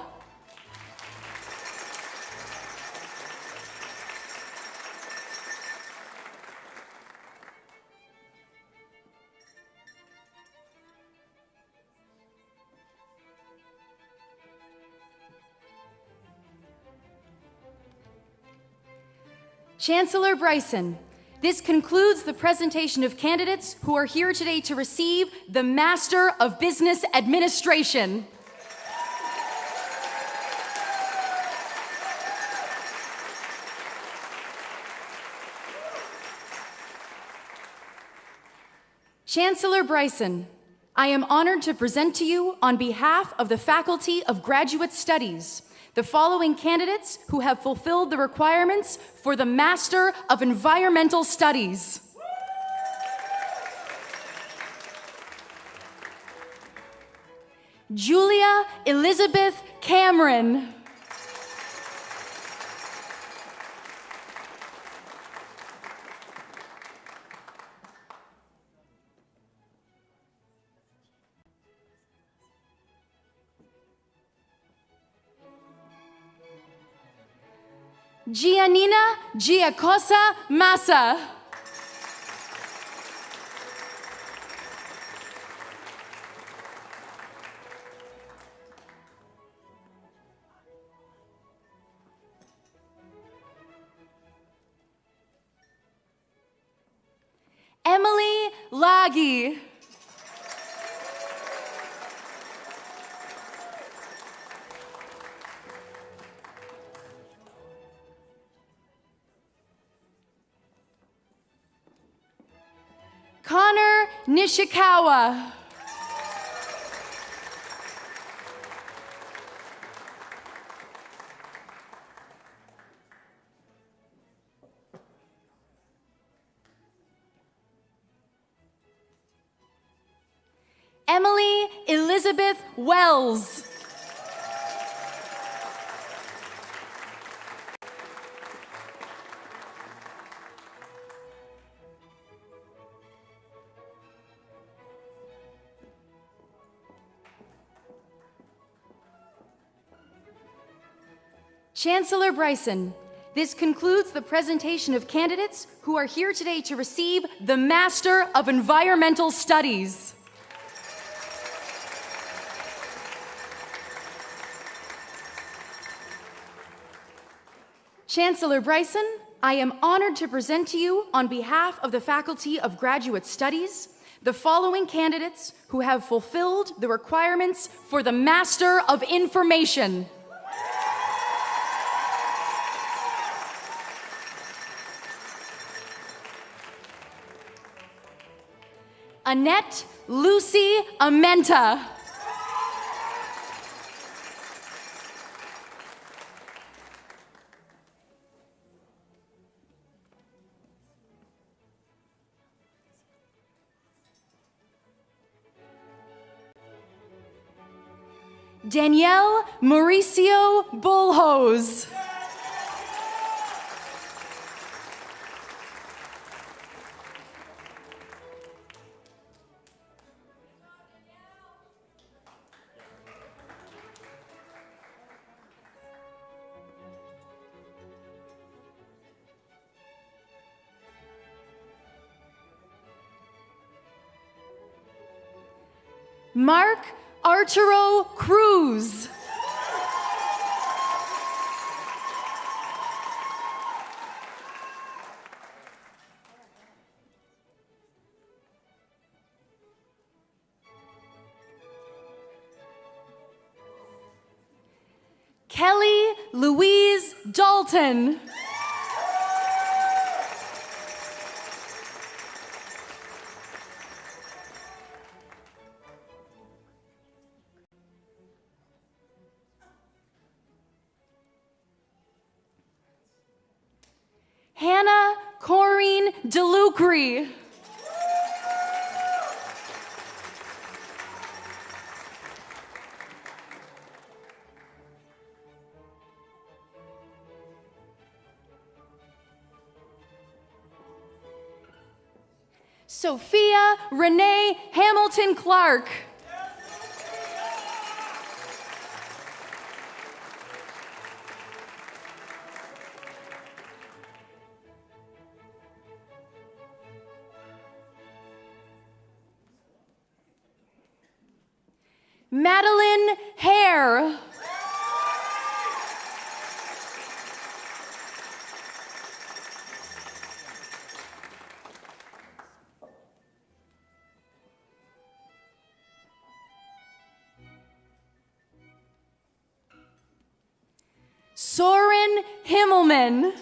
Chancellor Bryson, this concludes the presentation of candidates who are here today to receive the Master of Business Administration. Chancellor Bryson, I am honored to present to you on behalf of the Faculty of Graduate Studies the following candidates who have fulfilled the requirements for the Master of Environmental Studies. Julia Elizabeth Cameron. Giannina Giacosa Massa. Emily Laghi. Connor Nishikawa. Emily Elizabeth Wells. Chancellor Bryson, this concludes the presentation of candidates who are here today to receive the Master of Environmental Studies. Chancellor Bryson, I am honored to present to you, on behalf of the Faculty of Graduate Studies, the following candidates who have fulfilled the requirements for the Master of Information. Annette Lucy Amenta. Danielle Mauricio Bullhose. Mark Arturo Cruz. Kelly Louise Dalton. Hannah Corrine DeLucre. Sophia Renee Hamilton Clark. Madeline Hare. Soren Himmelman.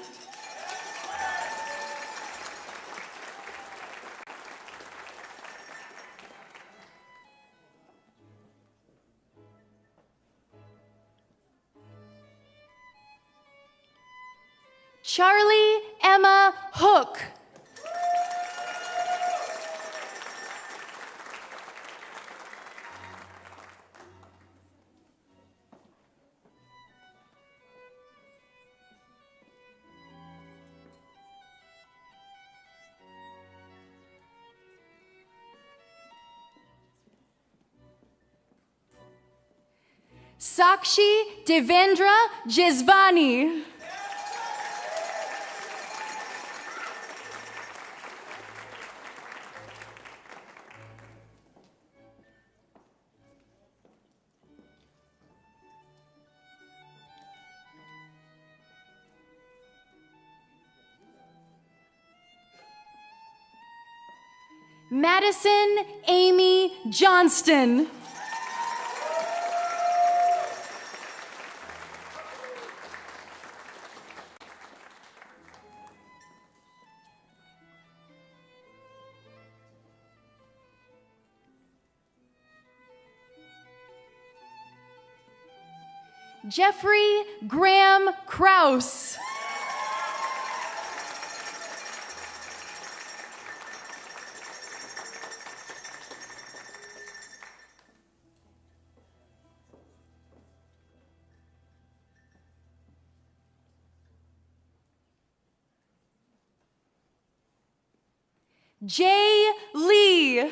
Charlie Emma Hook. Sakshi Devendra Jisvani. Madison Amy Johnston. Jeffrey Graham Kraus. Jay Lee.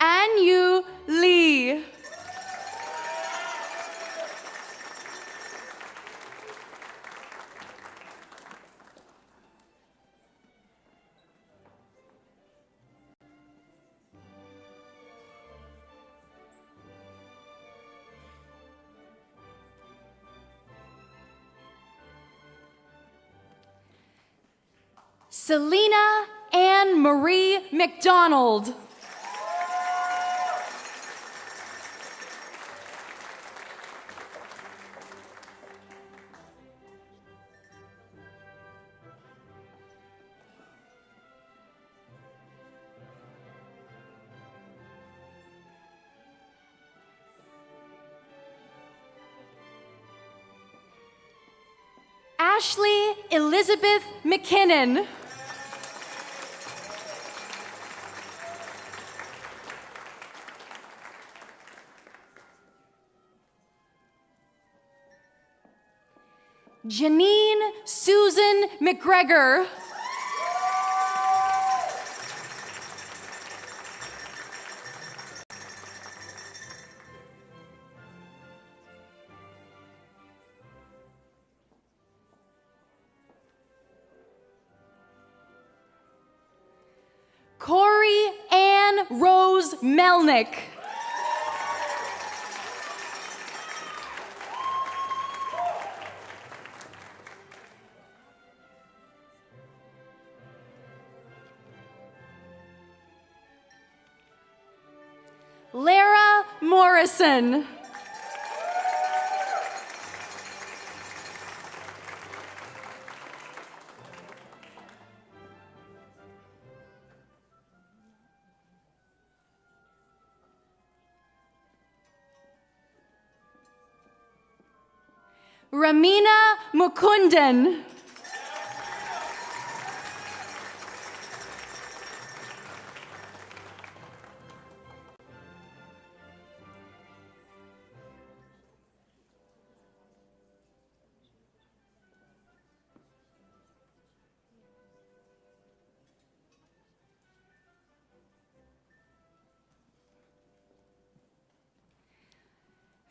Anyu Lee. Selena Ann Marie McDonald. Ashley Elizabeth McKinnon. Janine Susan McGregor. Corey Ann Rose Melnick. Lara Morrison. Ramina Mukundan.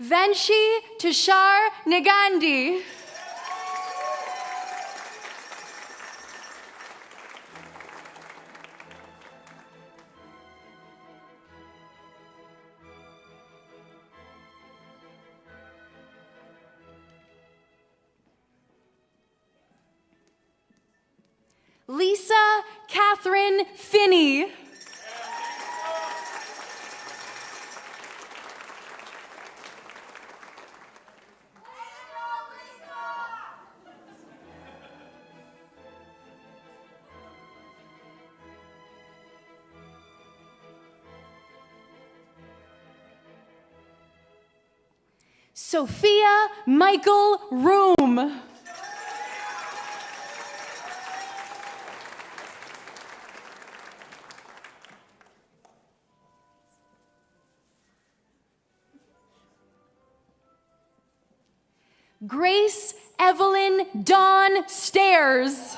Vanshi Tushar Nagandi. Lisa Catherine Finney. Sophia Michael Room. Grace Evelyn Dawn Stairs.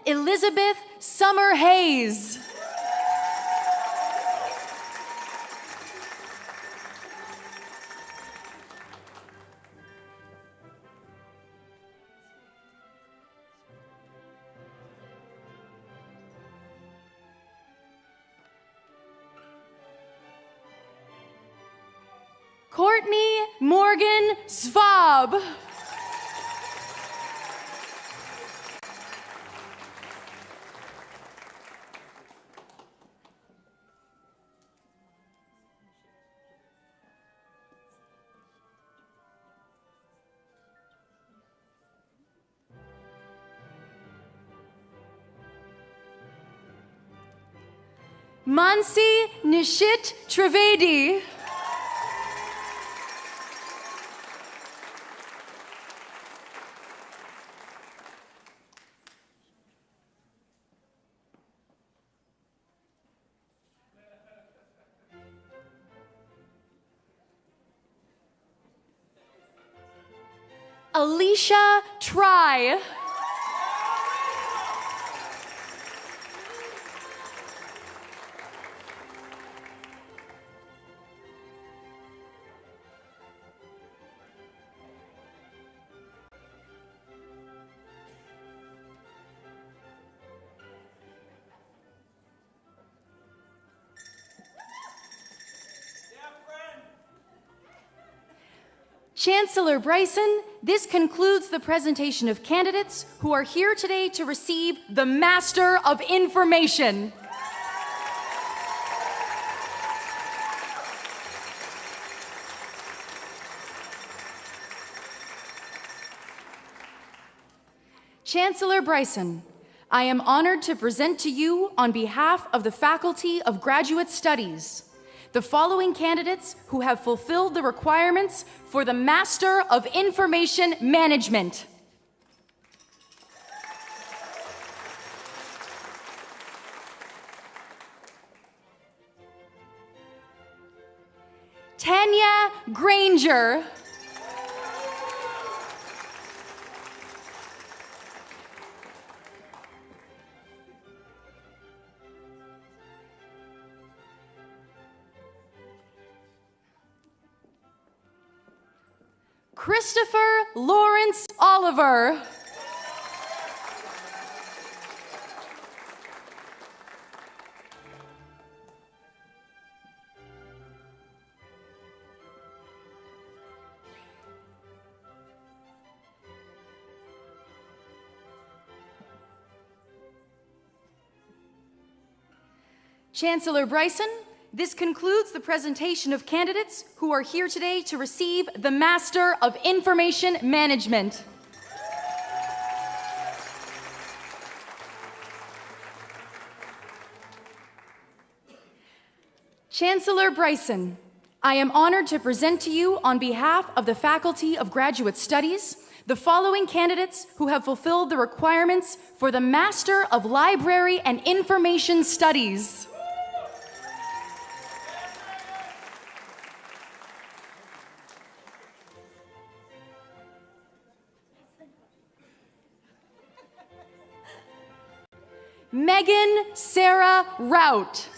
Elizabeth Summer Hayes. Courtney Morgan Svab. Mansi Nishit Trivedi. Alicia Try. Chancellor Bryson, this concludes the presentation of candidates who are here today to receive the Master of Information. Chancellor Bryson, I am honored to present to you on behalf of the Faculty of Graduate Studies the following candidates who have fulfilled the requirements for the Master of Information Management. Tanya Granger. Christopher Lawrence Oliver. Chancellor Bryson, this concludes the presentation of candidates who are here today to receive the Master of Information Management. Chancellor Bryson, I am honored to present to you on behalf of the Faculty of Graduate Studies the following candidates who have fulfilled the requirements for the Master of Library and Information Studies. Megan Sarah Rout,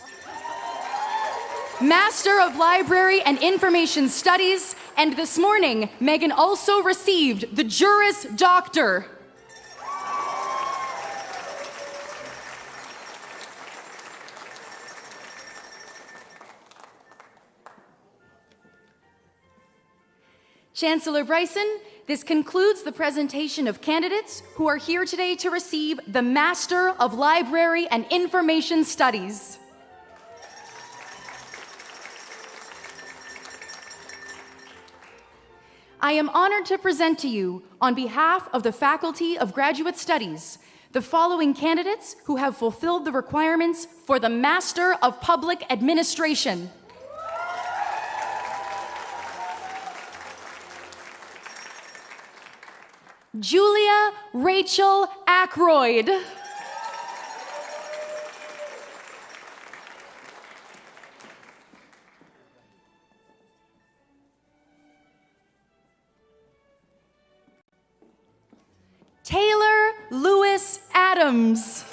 Master of Library and Information Studies, and this morning, Megan also received the Juris Doctor. Chancellor Bryson, this concludes the presentation of candidates who are here today to receive the Master of Library and Information Studies. I am honored to present to you, on behalf of the Faculty of Graduate Studies, the following candidates who have fulfilled the requirements for the Master of Public Administration. Julia Rachel Ackroyd. Taylor Lewis Adams. Adams.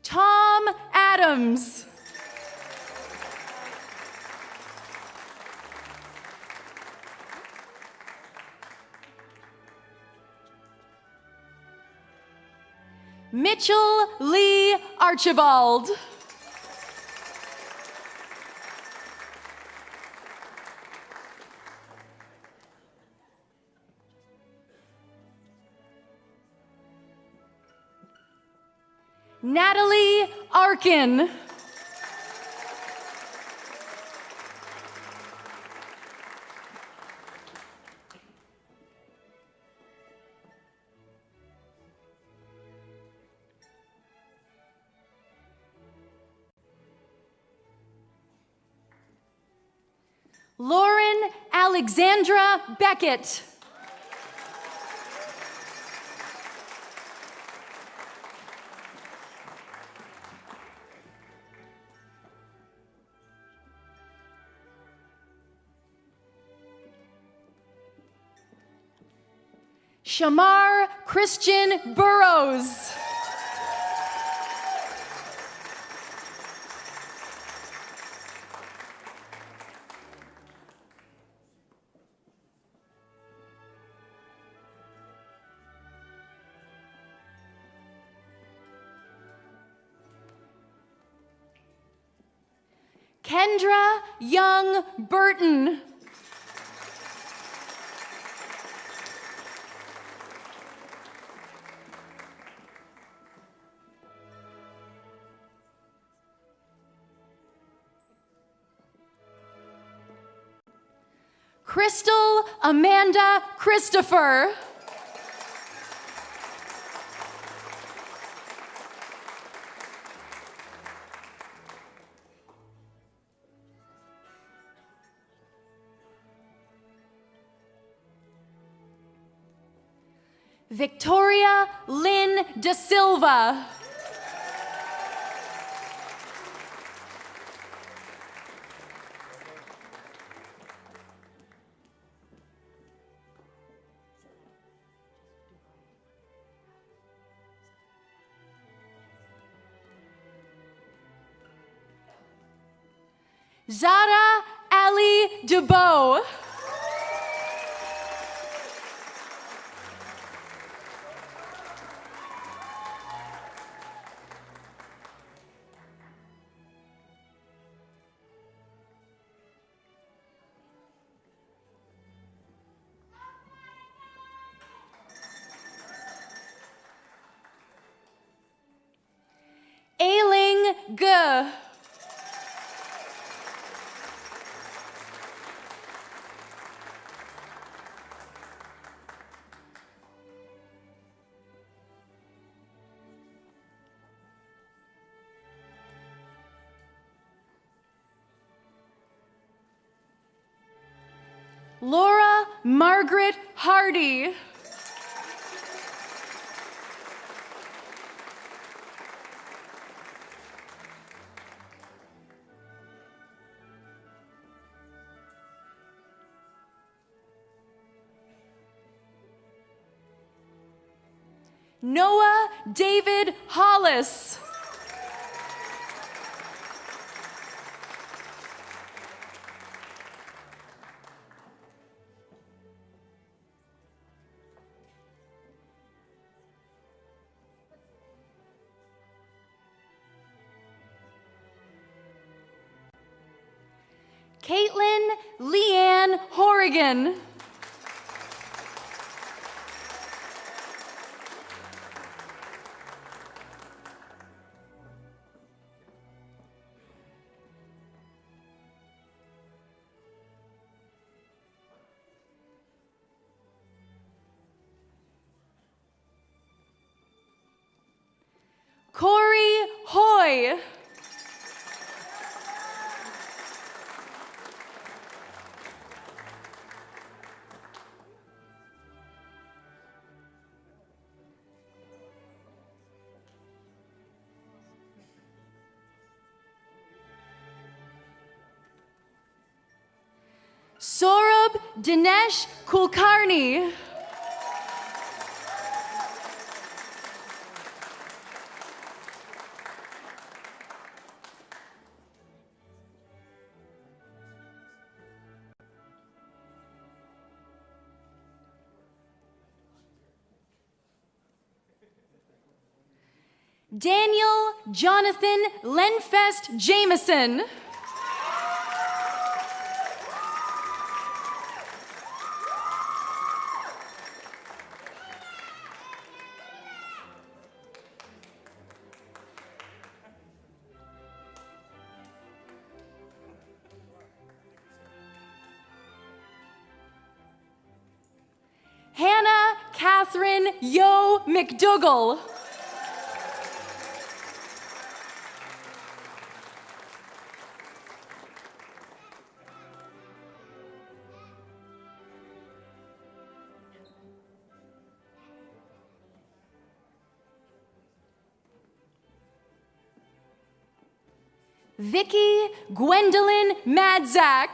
Tom Adams. Mitchell Lee Archibald. Natalie Arkin. Lauren Alexandra Beckett. Shamar Christian Burrows. Kendra Young Burton. Crystal Amanda Christopher. Victoria Lynn Da Silva. Zara Ali Dubois. Ailing Ge. Laura Margaret Hardy. Noah David Hollis. Caitlin Leanne Horrigan. Corey Hoy. Saurabh Dinesh Kulkarni. Daniel Jonathan Lenfest Jameson. Hannah Catherine Yo McDougall. Vicky Gwendolyn Madzak.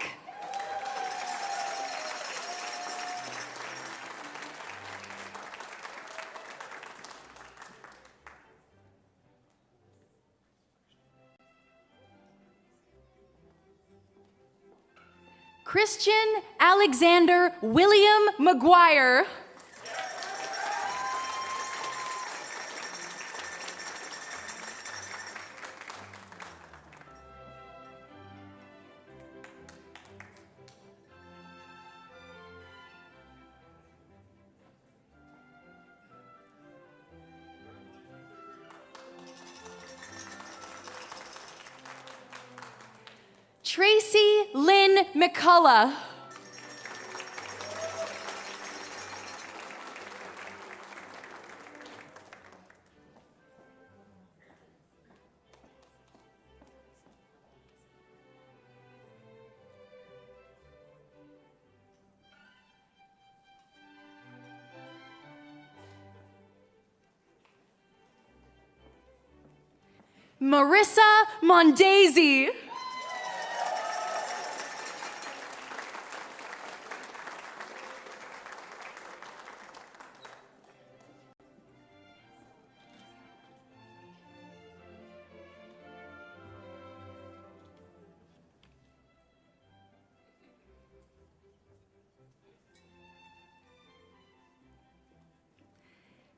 Christian Alexander William McGuire. Tracy Lynn McCullough. Marissa Mondesi.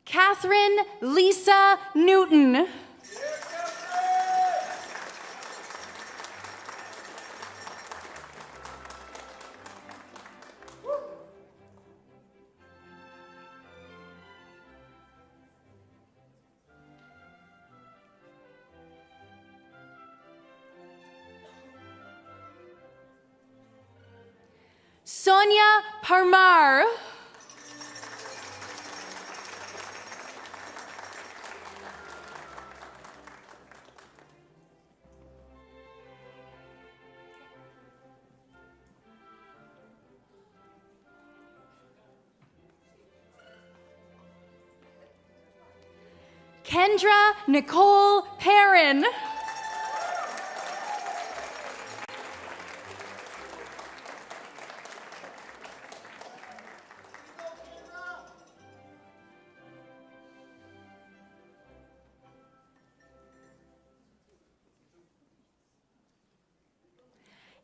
Catherine Lisa Newton. Sonia Parmar. Kendra Nicole Perrin.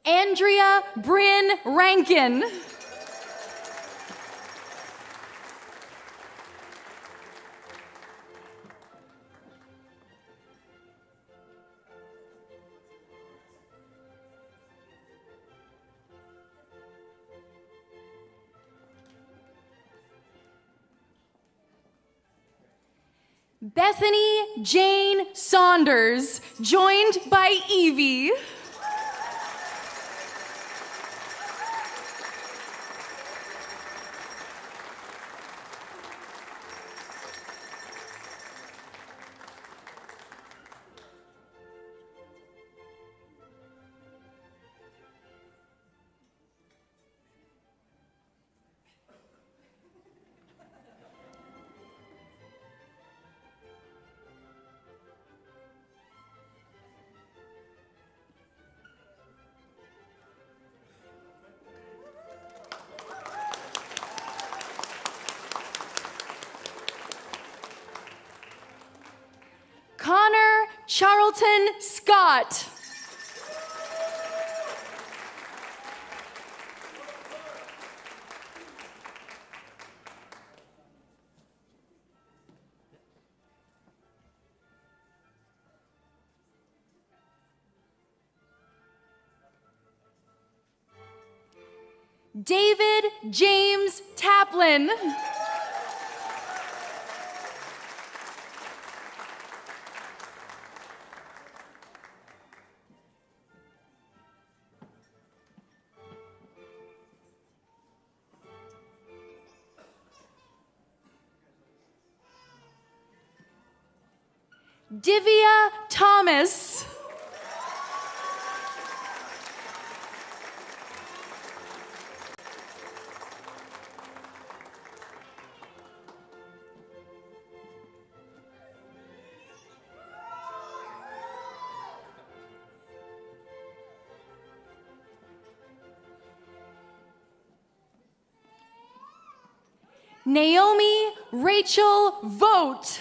Andrea Bryn Rankin. Bethany Jane Saunders, joined by Evie. Charlton Scott. David James Taplin. Divya Thomas. Naomi Rachel Vogt.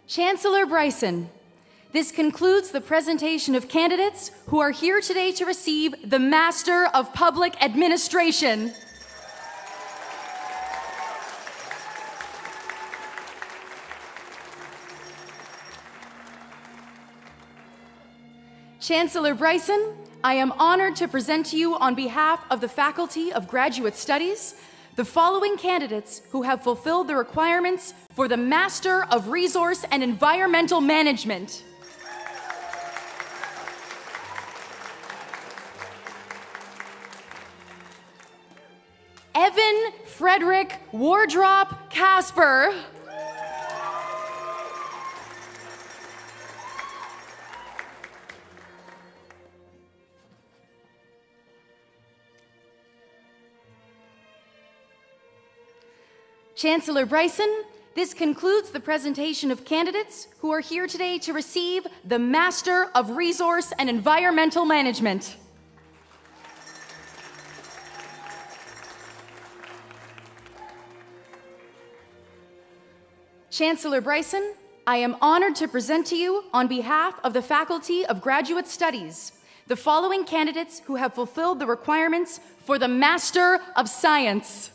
Chancellor Bryson, this concludes the presentation of candidates who are here today to receive the Master of Public Administration. Chancellor Bryson, I am honored to present to you on behalf of the Faculty of Graduate Studies the following candidates who have fulfilled the requirements for the Master of Resource and Environmental Management. Evan Frederick Wardrop Casper. Chancellor Bryson, this concludes the presentation of candidates who are here today to receive the Master of Resource and Environmental Management. Chancellor Bryson, I am honored to present to you on behalf of the Faculty of Graduate Studies the following candidates who have fulfilled the requirements for the Master of Science.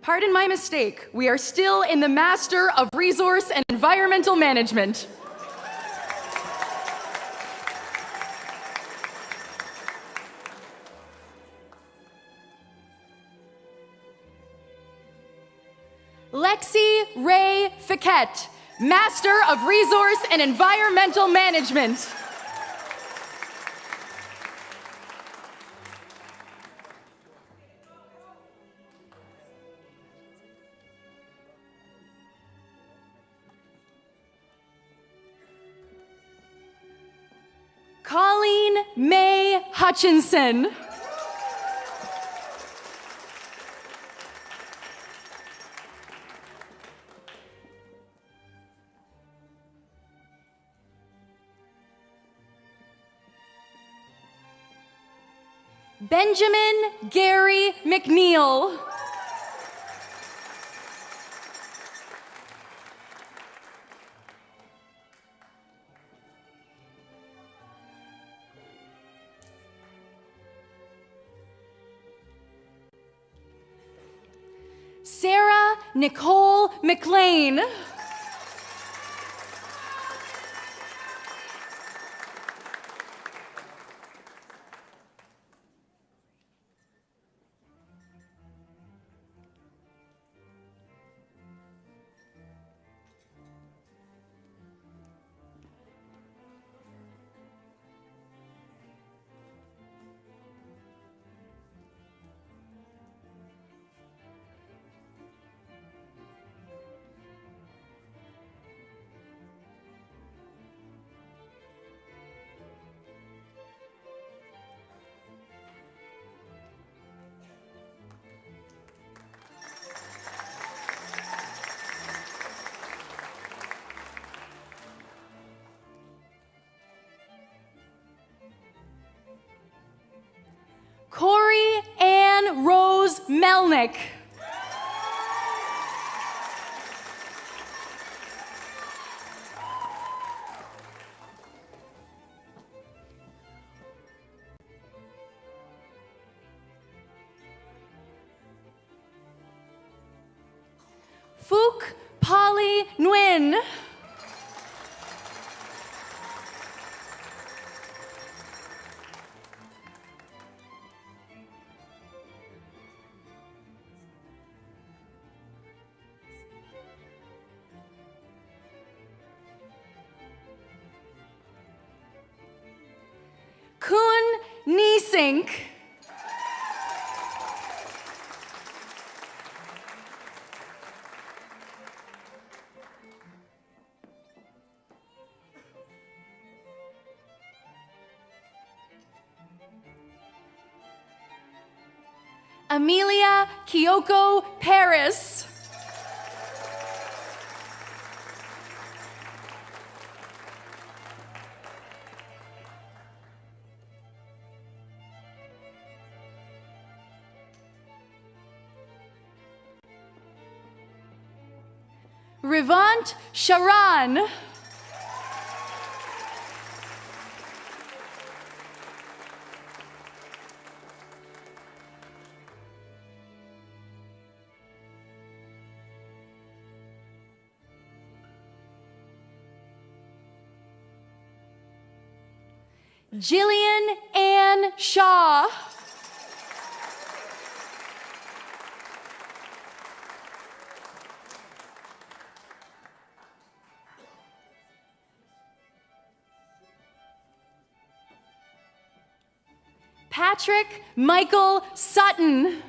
Pardon my mistake. We are still in the Master of Resource and Environmental Management. Lexi Ray Fiquette, Master of Resource and Environmental Management. Colleen May Hutchinson. Benjamin Gary McNeil. Sarah Nicole McLean. Melnick. Phuc Polly Nguyen. Kun Niesink. Amelia Kyoko Paris. Rivant Sharan. Jillian Ann Shaw. Patrick Michael Sutton.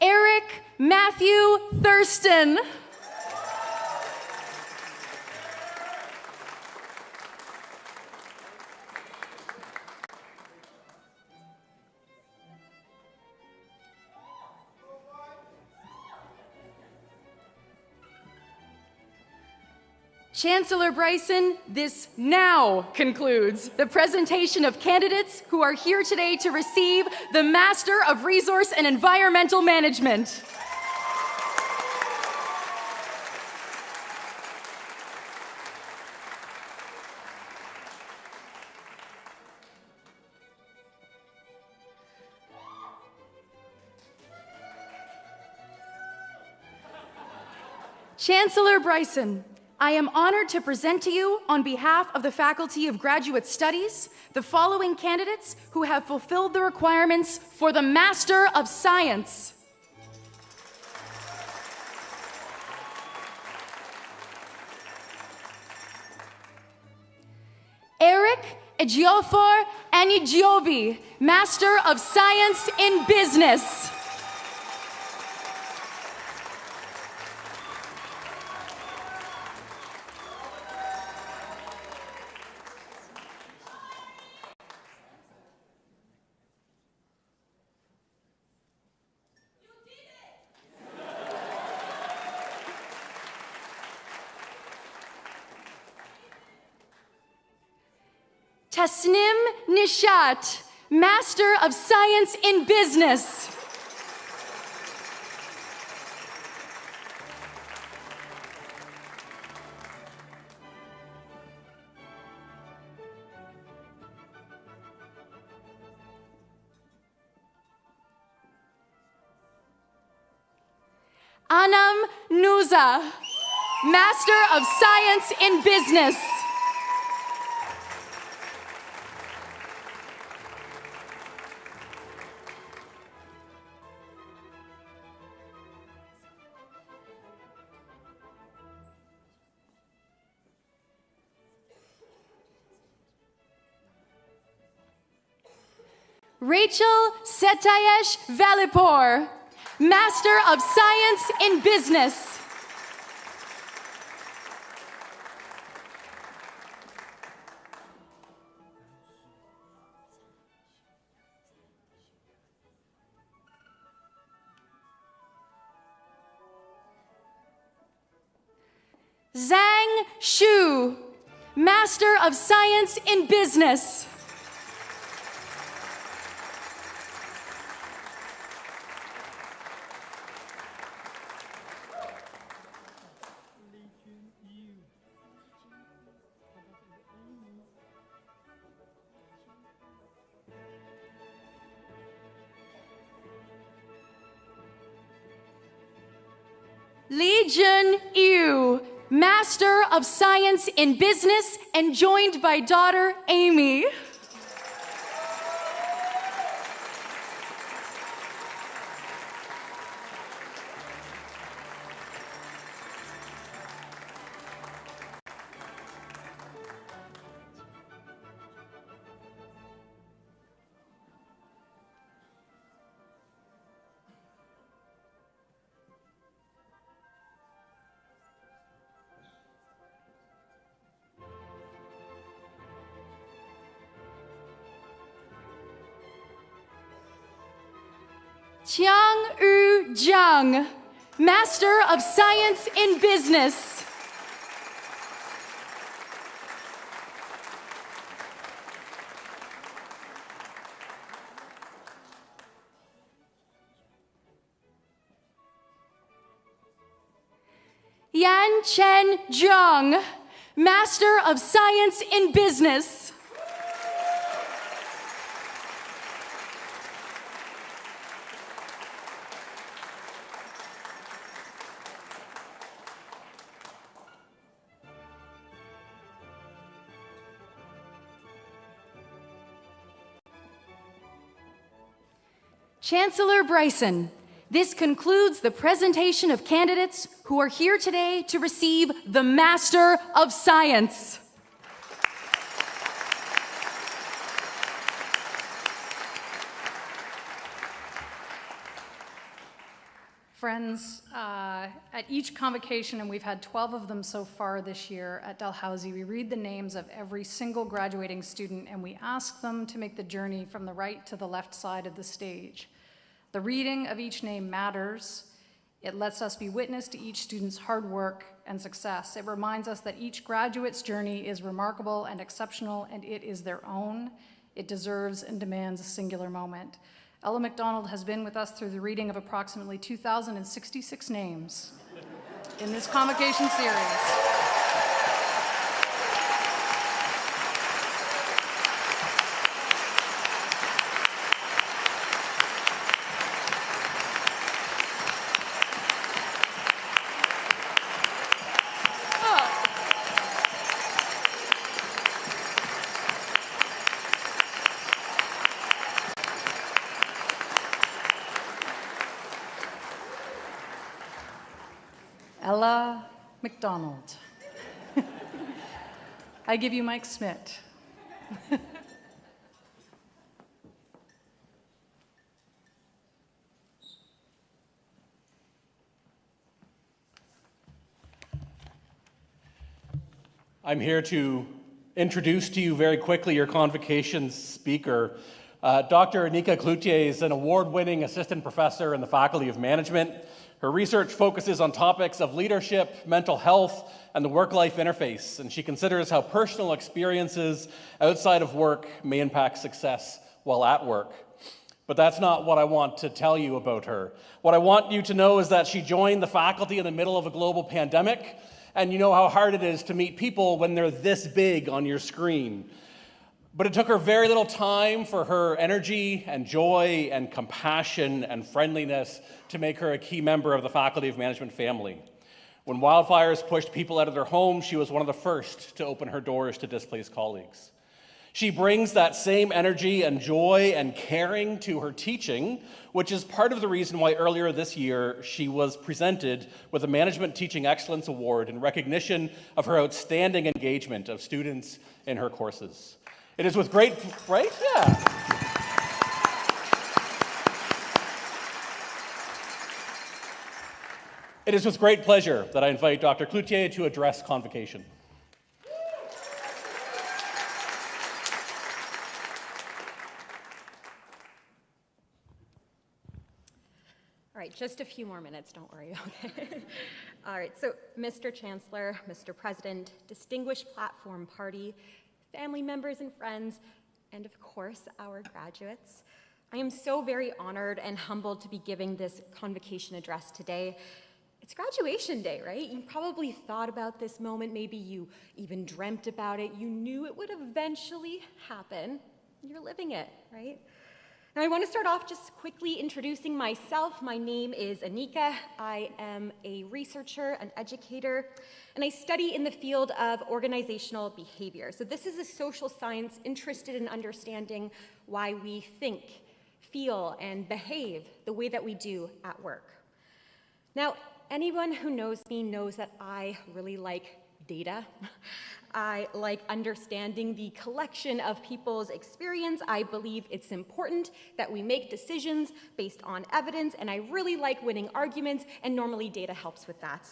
Eric Matthew Thurston. Chancellor Bryson, this now concludes the presentation of candidates who are here today to receive the Master of Resource and Environmental Management. Chancellor Bryson, I am honored to present to you, on behalf of the Faculty of Graduate Studies, the following candidates who have fulfilled the requirements for the Master of Science. Eric Ejiofor Anijiobi, Master of Science in Business. Tasnim Nishat, Master of Science in Business. Anam Nuza, Master of Science in Business. Rachel Setayesh Valipur, Master of Science in Business. Zhang Xu, Master of Science in Business. DalhouseU, Master of Science in Business, and joined by daughter Amy. Qiang Zhang, Master of Science in Business. Yan Chen Zhang, Master of Science in Business. Chancellor Bryson, this concludes the presentation of candidates who are here today to receive the Master of Science. Friends, at each convocation, and we've had 12 of them so far this year at Dalhousie, we read the names of every single graduating student and we ask them to make the journey from the right to the left side of the stage. The reading of each name matters. It lets us be witness to each student's hard work and success. It reminds us that each graduate's journey is remarkable and exceptional, and it is their own. It deserves and demands a singular moment. Ella McDonald has been with us through the reading of approximately 2,066 names in this convocation series. Ella McDonald. I give you Mike Schmidt. I'm here to introduce to you very quickly your convocation speaker. Dr. Anika Cloutier is an award-winning assistant professor in the Faculty of Management. Her research focuses on topics of leadership, mental health, and the work-life interface, and she considers how personal experiences outside of work may impact success while at work. But that's not what I want to tell you about her. What I want you to know is that she joined the faculty in the middle of a global pandemic, and you know how hard it is to meet people when they're this big on your screen. But it took her very little time for her energy and joy and compassion and friendliness to make her a key member of the Faculty of Management family. When wildfires pushed people out of their homes, she was one of the first to open her doors to displaced colleagues. She brings that same energy and joy and caring to her teaching, which is part of the reason why earlier this year she was presented with a Management Teaching Excellence Award in recognition of her outstanding engagement of students in her courses. It is with great, right? Yeah. It is with great pleasure that I invite Dr. Cloutier to address convocation. All right, just a few more minutes, don't worry, okay? All right, so Mr. Chancellor, Mr. President, distinguished platform party, family members and friends, and of course, our graduates, I am so very honored and humbled to be giving this convocation address today. It's graduation day, right? You probably thought about this moment, maybe you even dreamt about it, you knew it would eventually happen. You're living it, right? Now, I want to start off just quickly introducing myself. My name is Anika. I am a researcher, an educator, and I study in the field of organizational behavior. So this is a social science interested in understanding why we think, feel, and behave the way that we do at work. Now, anyone who knows me knows that I really like data. I like understanding the collection of people's experience. I believe it's important that we make decisions based on evidence, and I really like winning arguments, and normally data helps with that.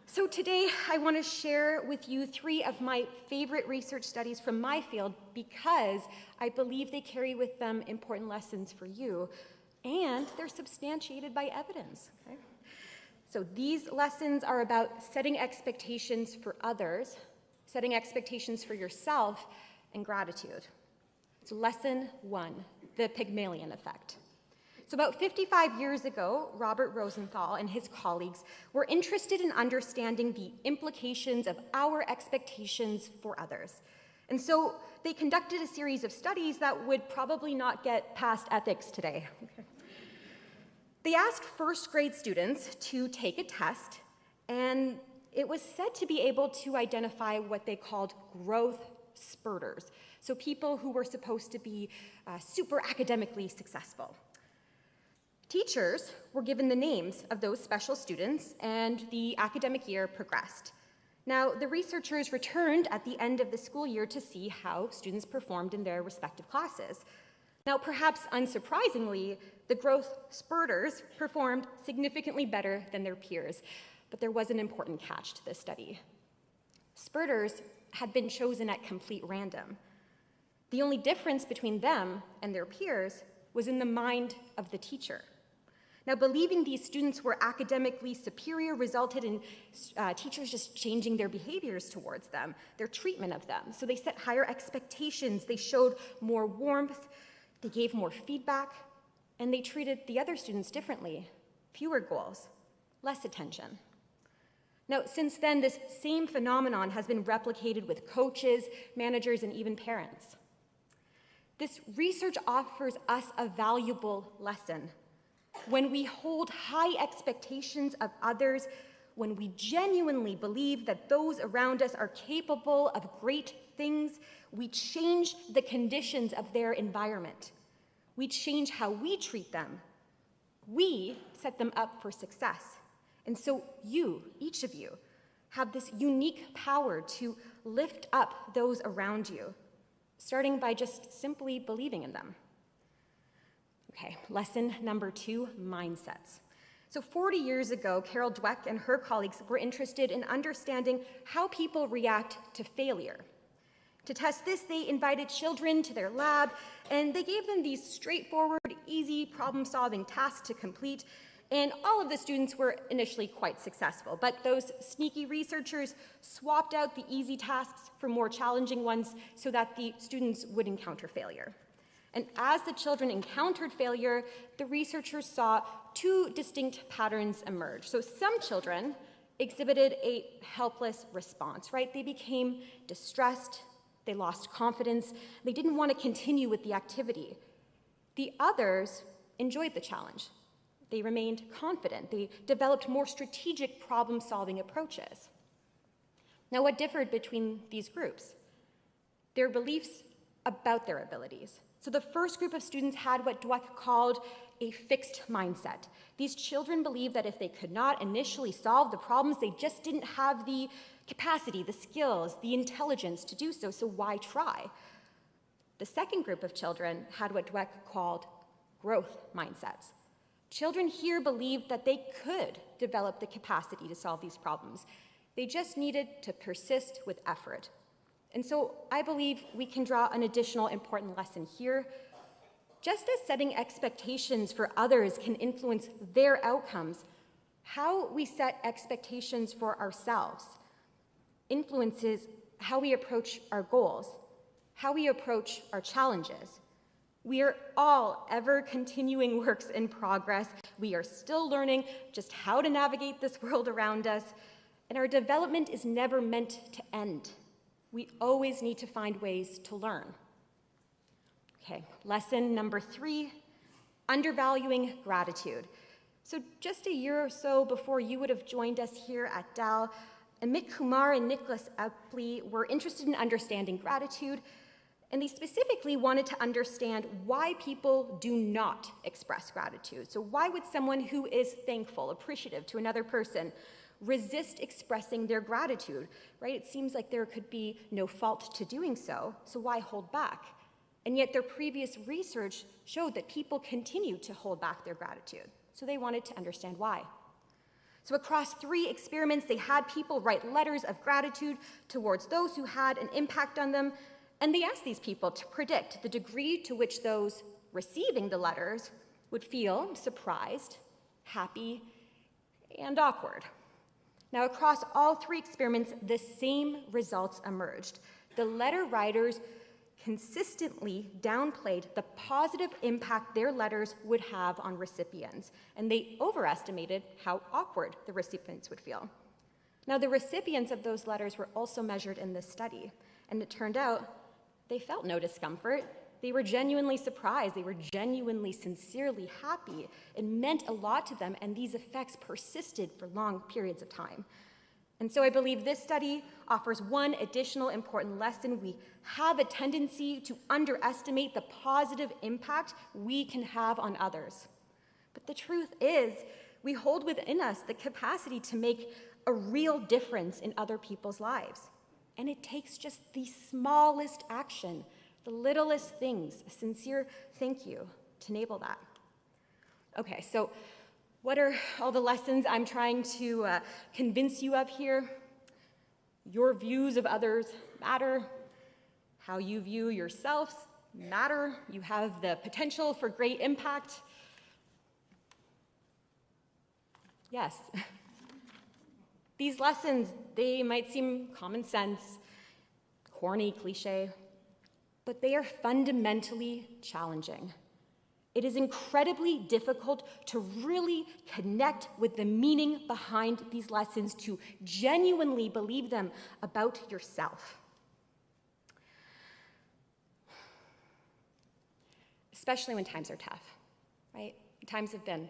So today I want to share with you 3 of my favorite research studies from my field because I believe they carry with them important lessons for you, and they're substantiated by evidence. Okay? So these lessons are about setting expectations for others, setting expectations for yourself, and gratitude. So lesson 1, the Pygmalion effect. So about 55 years ago, Robert Rosenthal and his colleagues were interested in understanding the implications of our expectations for others. And so they conducted a series of studies that would probably not get past ethics today. They asked first grade students to take a test, and it was said to be able to identify what they called growth spurters, so people who were supposed to be super academically successful. Teachers were given the names of those special students, and the academic year progressed. Now, the researchers returned at the end of the school year to see how students performed in their respective classes. Now, perhaps unsurprisingly, the growth spurters performed significantly better than their peers, but there was an important catch to this study. Spurters had been chosen at complete random. The only difference between them and their peers was in the mind of the teacher. Now, believing these students were academically superior resulted in teachers just changing their behaviors towards them, their treatment of them. So they set higher expectations, they showed more warmth, they gave more feedback, and they treated the other students differently. Fewer goals, less attention. Now, since then, this same phenomenon has been replicated with coaches, managers, and even parents. This research offers us a valuable lesson. When we hold high expectations of others, when we genuinely believe that those around us are capable of great things, we change the conditions of their environment. We change how we treat them. We set them up for success. And so you, each of you, have this unique power to lift up those around you, starting by just simply believing in them. Okay, lesson number 2, mindsets. So 40 years ago, Carol Dweck and her colleagues were interested in understanding how people react to failure. To test this, they invited children to their lab, and they gave them these straightforward, easy problem-solving tasks to complete, and all of the students were initially quite successful. But those sneaky researchers swapped out the easy tasks for more challenging ones so that the students would encounter failure. And as the children encountered failure, the researchers saw 2 distinct patterns emerge. So some children exhibited a helpless response, right? They became distressed, they lost confidence, they didn't want to continue with the activity. The others enjoyed the challenge. They remained confident. They developed more strategic problem-solving approaches. Now, what differed between these groups? Their beliefs about their abilities. So the first group of students had what Dweck called a fixed mindset. These children believed that if they could not initially solve the problems, they just didn't have the capacity, the skills, the intelligence to do so, so why try? The second group of children had what Dweck called growth mindsets. Children here believed that they could develop the capacity to solve these problems. They just needed to persist with effort. And so I believe we can draw an additional important lesson here. just as setting expectations for others can influence their outcomes, how we set expectations for ourselves influences how we approach our goals, how we approach our challenges. We are all ever continuing works in progress. We are still learning just how to navigate this world around us, and our development is never meant to end. We always need to find ways to learn. Okay, lesson number 3, undervaluing gratitude. So just a year or so before you would have joined us here at Dal, Amit Kumar and Nicholas Epley were interested in understanding gratitude, and they specifically wanted to understand why people do not express gratitude. So why would someone who is thankful, appreciative to another person, resist expressing their gratitude, right? It seems like there could be no fault to doing so, so why hold back? And yet their previous research showed that people continue to hold back their gratitude. So they wanted to understand why. So across 3 experiments, they had people write letters of gratitude towards those who had an impact on them, and they asked these people to predict the degree to which those receiving the letters would feel surprised, happy, and awkward. Now, across all 3 experiments, the same results emerged. The letter writers consistently downplayed the positive impact their letters would have on recipients, and they overestimated how awkward the recipients would feel. Now, the recipients of those letters were also measured in this study, and it turned out they felt no discomfort. They were genuinely surprised. They were genuinely, sincerely happy. It meant a lot to them, and these effects persisted for long periods of time. And so I believe this study offers one additional important lesson. We have a tendency to underestimate the positive impact we can have on others. But the truth is, we hold within us the capacity to make a real difference in other people's lives. And it takes just the smallest action, the littlest things, a sincere thank you, to enable that. Okay, so what are all the lessons I'm trying to convince you of here? Your views of others matter. How you view yourselves matter. You have the potential for great impact. Yes. These lessons, they might seem common sense, corny, cliche, but they are fundamentally challenging. It is incredibly difficult to really connect with the meaning behind these lessons, to genuinely believe them about yourself. Especially when times are tough, right? Times have been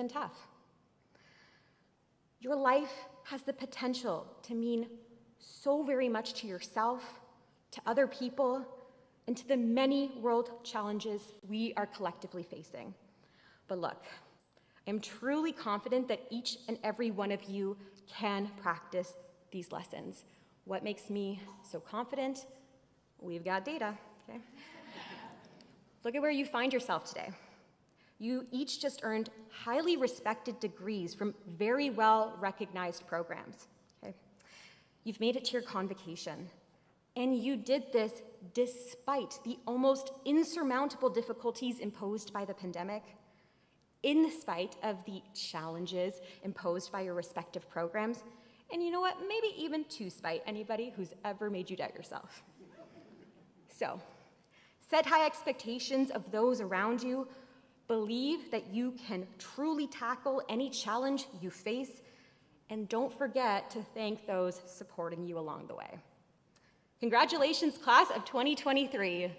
tough. Your life has the potential to mean so very much to yourself, to other people, and to the many world challenges we are collectively facing. But look, I'm truly confident that each and every one of you can practice these lessons. What makes me so confident? We've got data, okay? Look at where you find yourself today. You each just earned highly respected degrees from very well-recognized programs, okay? You've made it to your convocation, and you did this despite the almost insurmountable difficulties imposed by the pandemic, in spite of the challenges imposed by your respective programs, and you know what, maybe even to spite anybody who's ever made you doubt yourself. So, set high expectations of those around you. Believe that you can truly tackle any challenge you face, and don't forget to thank those supporting you along the way. Congratulations, class of 2023.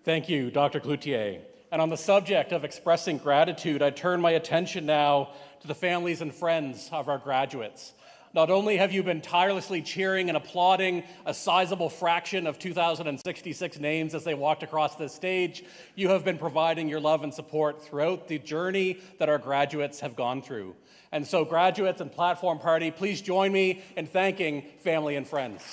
Thank you, Dr. Cloutier. And on the subject of expressing gratitude, I turn my attention now to the families and friends of our graduates. Not only have you been tirelessly cheering and applauding a sizable fraction of 2,066 names as they walked across this stage, you have been providing your love and support throughout the journey that our graduates have gone through. And so graduates and Platform Party, please join me in thanking family and friends.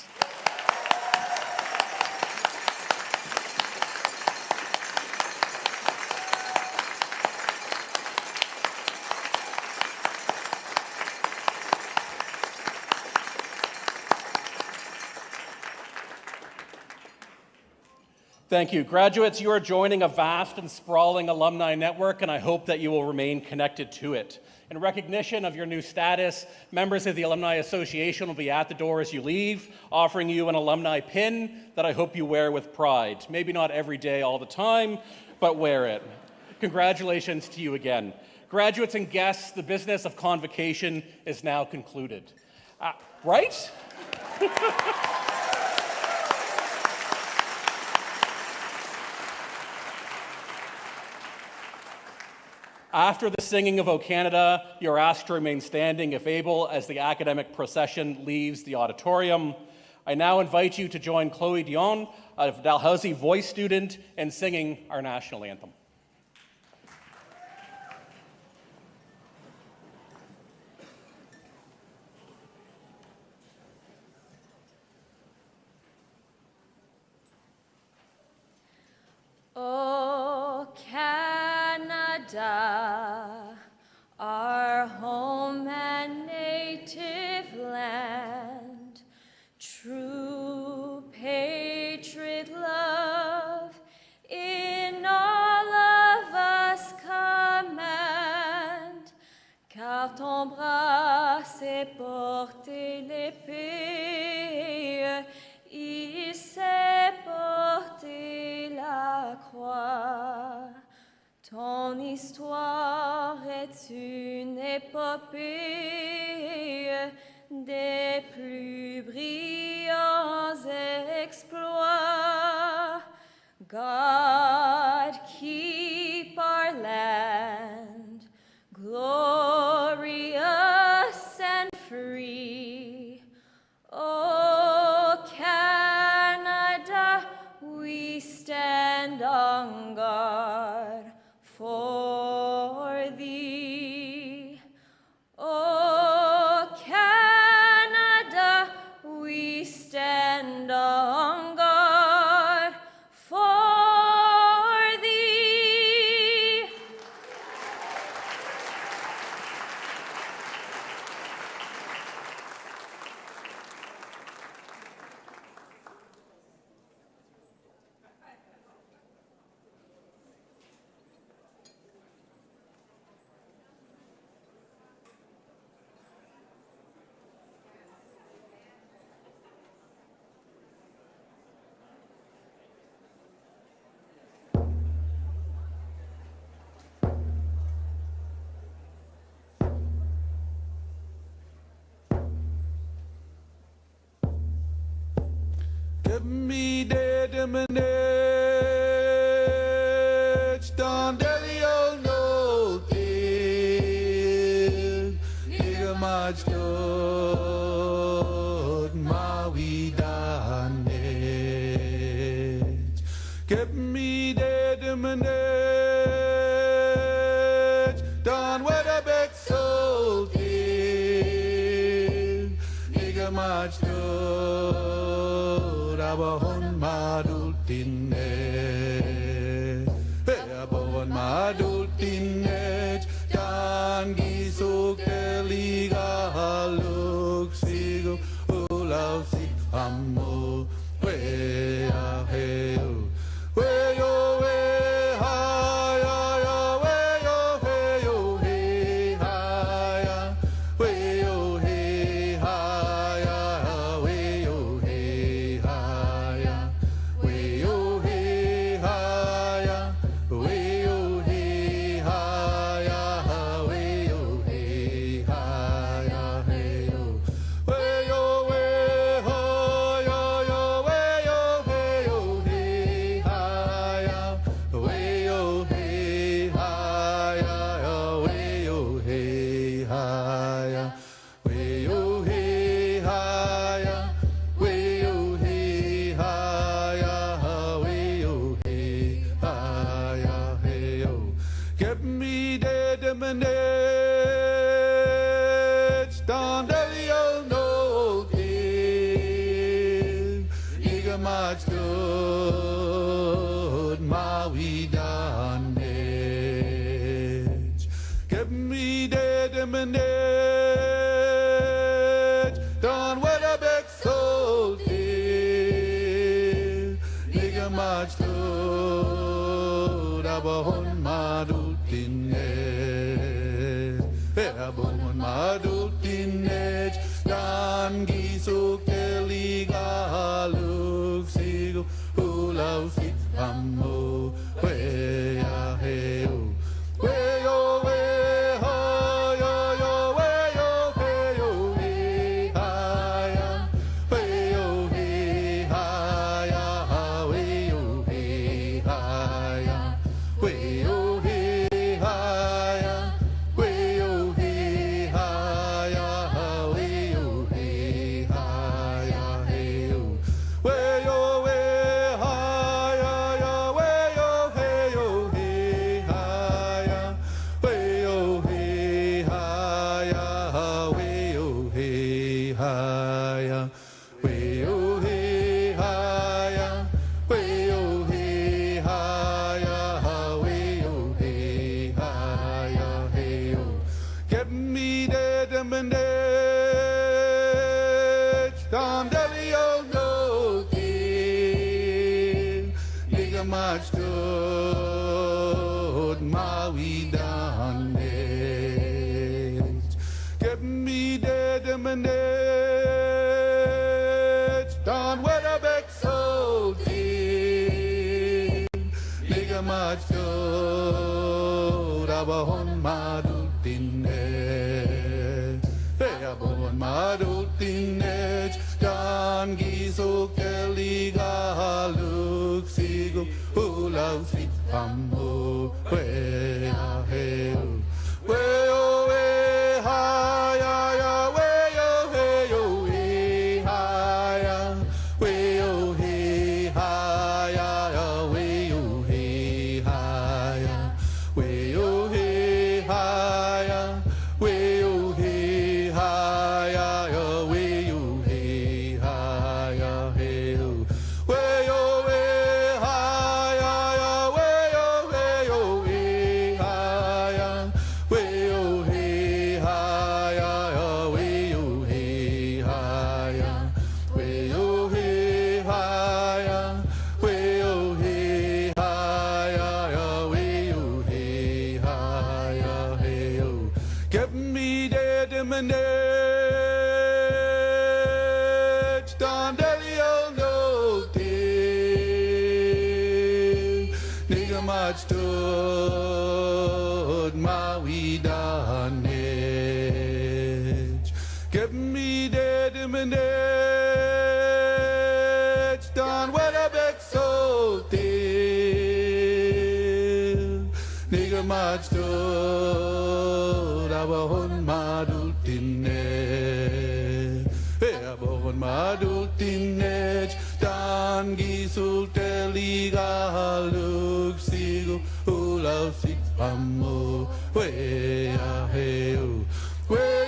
Thank you. Graduates, you are joining a vast and sprawling alumni network, and I hope that you will remain connected to it. In recognition of your new status, members of the Alumni Association will be at the door as you leave, offering you an alumni pin that I hope you wear with pride. Maybe not every day all the time, but wear it. Congratulations to you again. Graduates and guests, the business of Convocation is now concluded. Right? After the singing of O Canada, you're asked to remain standing if able as the academic procession leaves the auditorium. I now invite you to join Chloe Dion, a Dalhousie voice student, in singing our national anthem. O Canada, our home and native land, true patriot love in all of us command, car ton bras s'est porté l'épée, il s'est porté la croix. Ton histoire est une épopée des plus brillants exploits. God, keep our land glorious and free. Oh, Canada, we stand on guard for thee. Oh, Canada, we stand on guard for thee. Give me the diminish, don't delio no till, nigga much good, ma we done it. Give me the diminish, don't what a big soul till, nigga much good. Abahon madultinet, abahon madultinet, dan gisuk eliga haluk sigo ulau si amo we aheu we yo we ha ya ya we yo he ha ya we yo he ha ya we yo he ha ya we yo he ha ya we yo he ha ya we yo he ha ya hey yo we yo we ho yo yo we yo hey yo he ha ya we yo he ha ya we yo he ha ya we yo he ha ya we yo he ha ya we yo he ha ya hey yo give me the minutes down the no deal nigga much good ma we done it give me the minutes done what a big soul did nigga much good abon madultinej dan gisuk teliga luk sigu ulau sit amo we ya heu we yo we ha yo yo we yo he yo he ha ya we yo he ha ya we yo he ha ya we yo he ha ya we yo he ha ya we yo he ha ya he yo we yo we ha ya ya we yo he yo he ha ya we yo he ha ya we yo he ha ya we yo he ha ya we yo he ha ya we yo he ha ya hey yo get me dead and bandage Tom Delio no king nigga march to my we done get me dead and bandage Don Weatherbeck so king nigga march to abon madultinej abon madultinej dan gisuk teliga luk sigu ulau sit amo we ya heu we yo we ha ya ya we yo he yo he ha ya we yo he ha ya ya we yo he ha ya we yo he ha ya we yo he ha ya ya we yo he ha ya he yo we yo we ha ya ya we yo he yo he ha ya we yo he ha ya ya we yo he ha ya we yo he ha ya we yo he ha ya ya we yo he ha ya he yo get me dead in my niche Don Delio no king nigga march stood my we done get me dead in my niche Don Weatherbeck so nigga march stood abon madultinej abon madultinej dan gisul teliga luk sigu ulau sit amo we ya heu we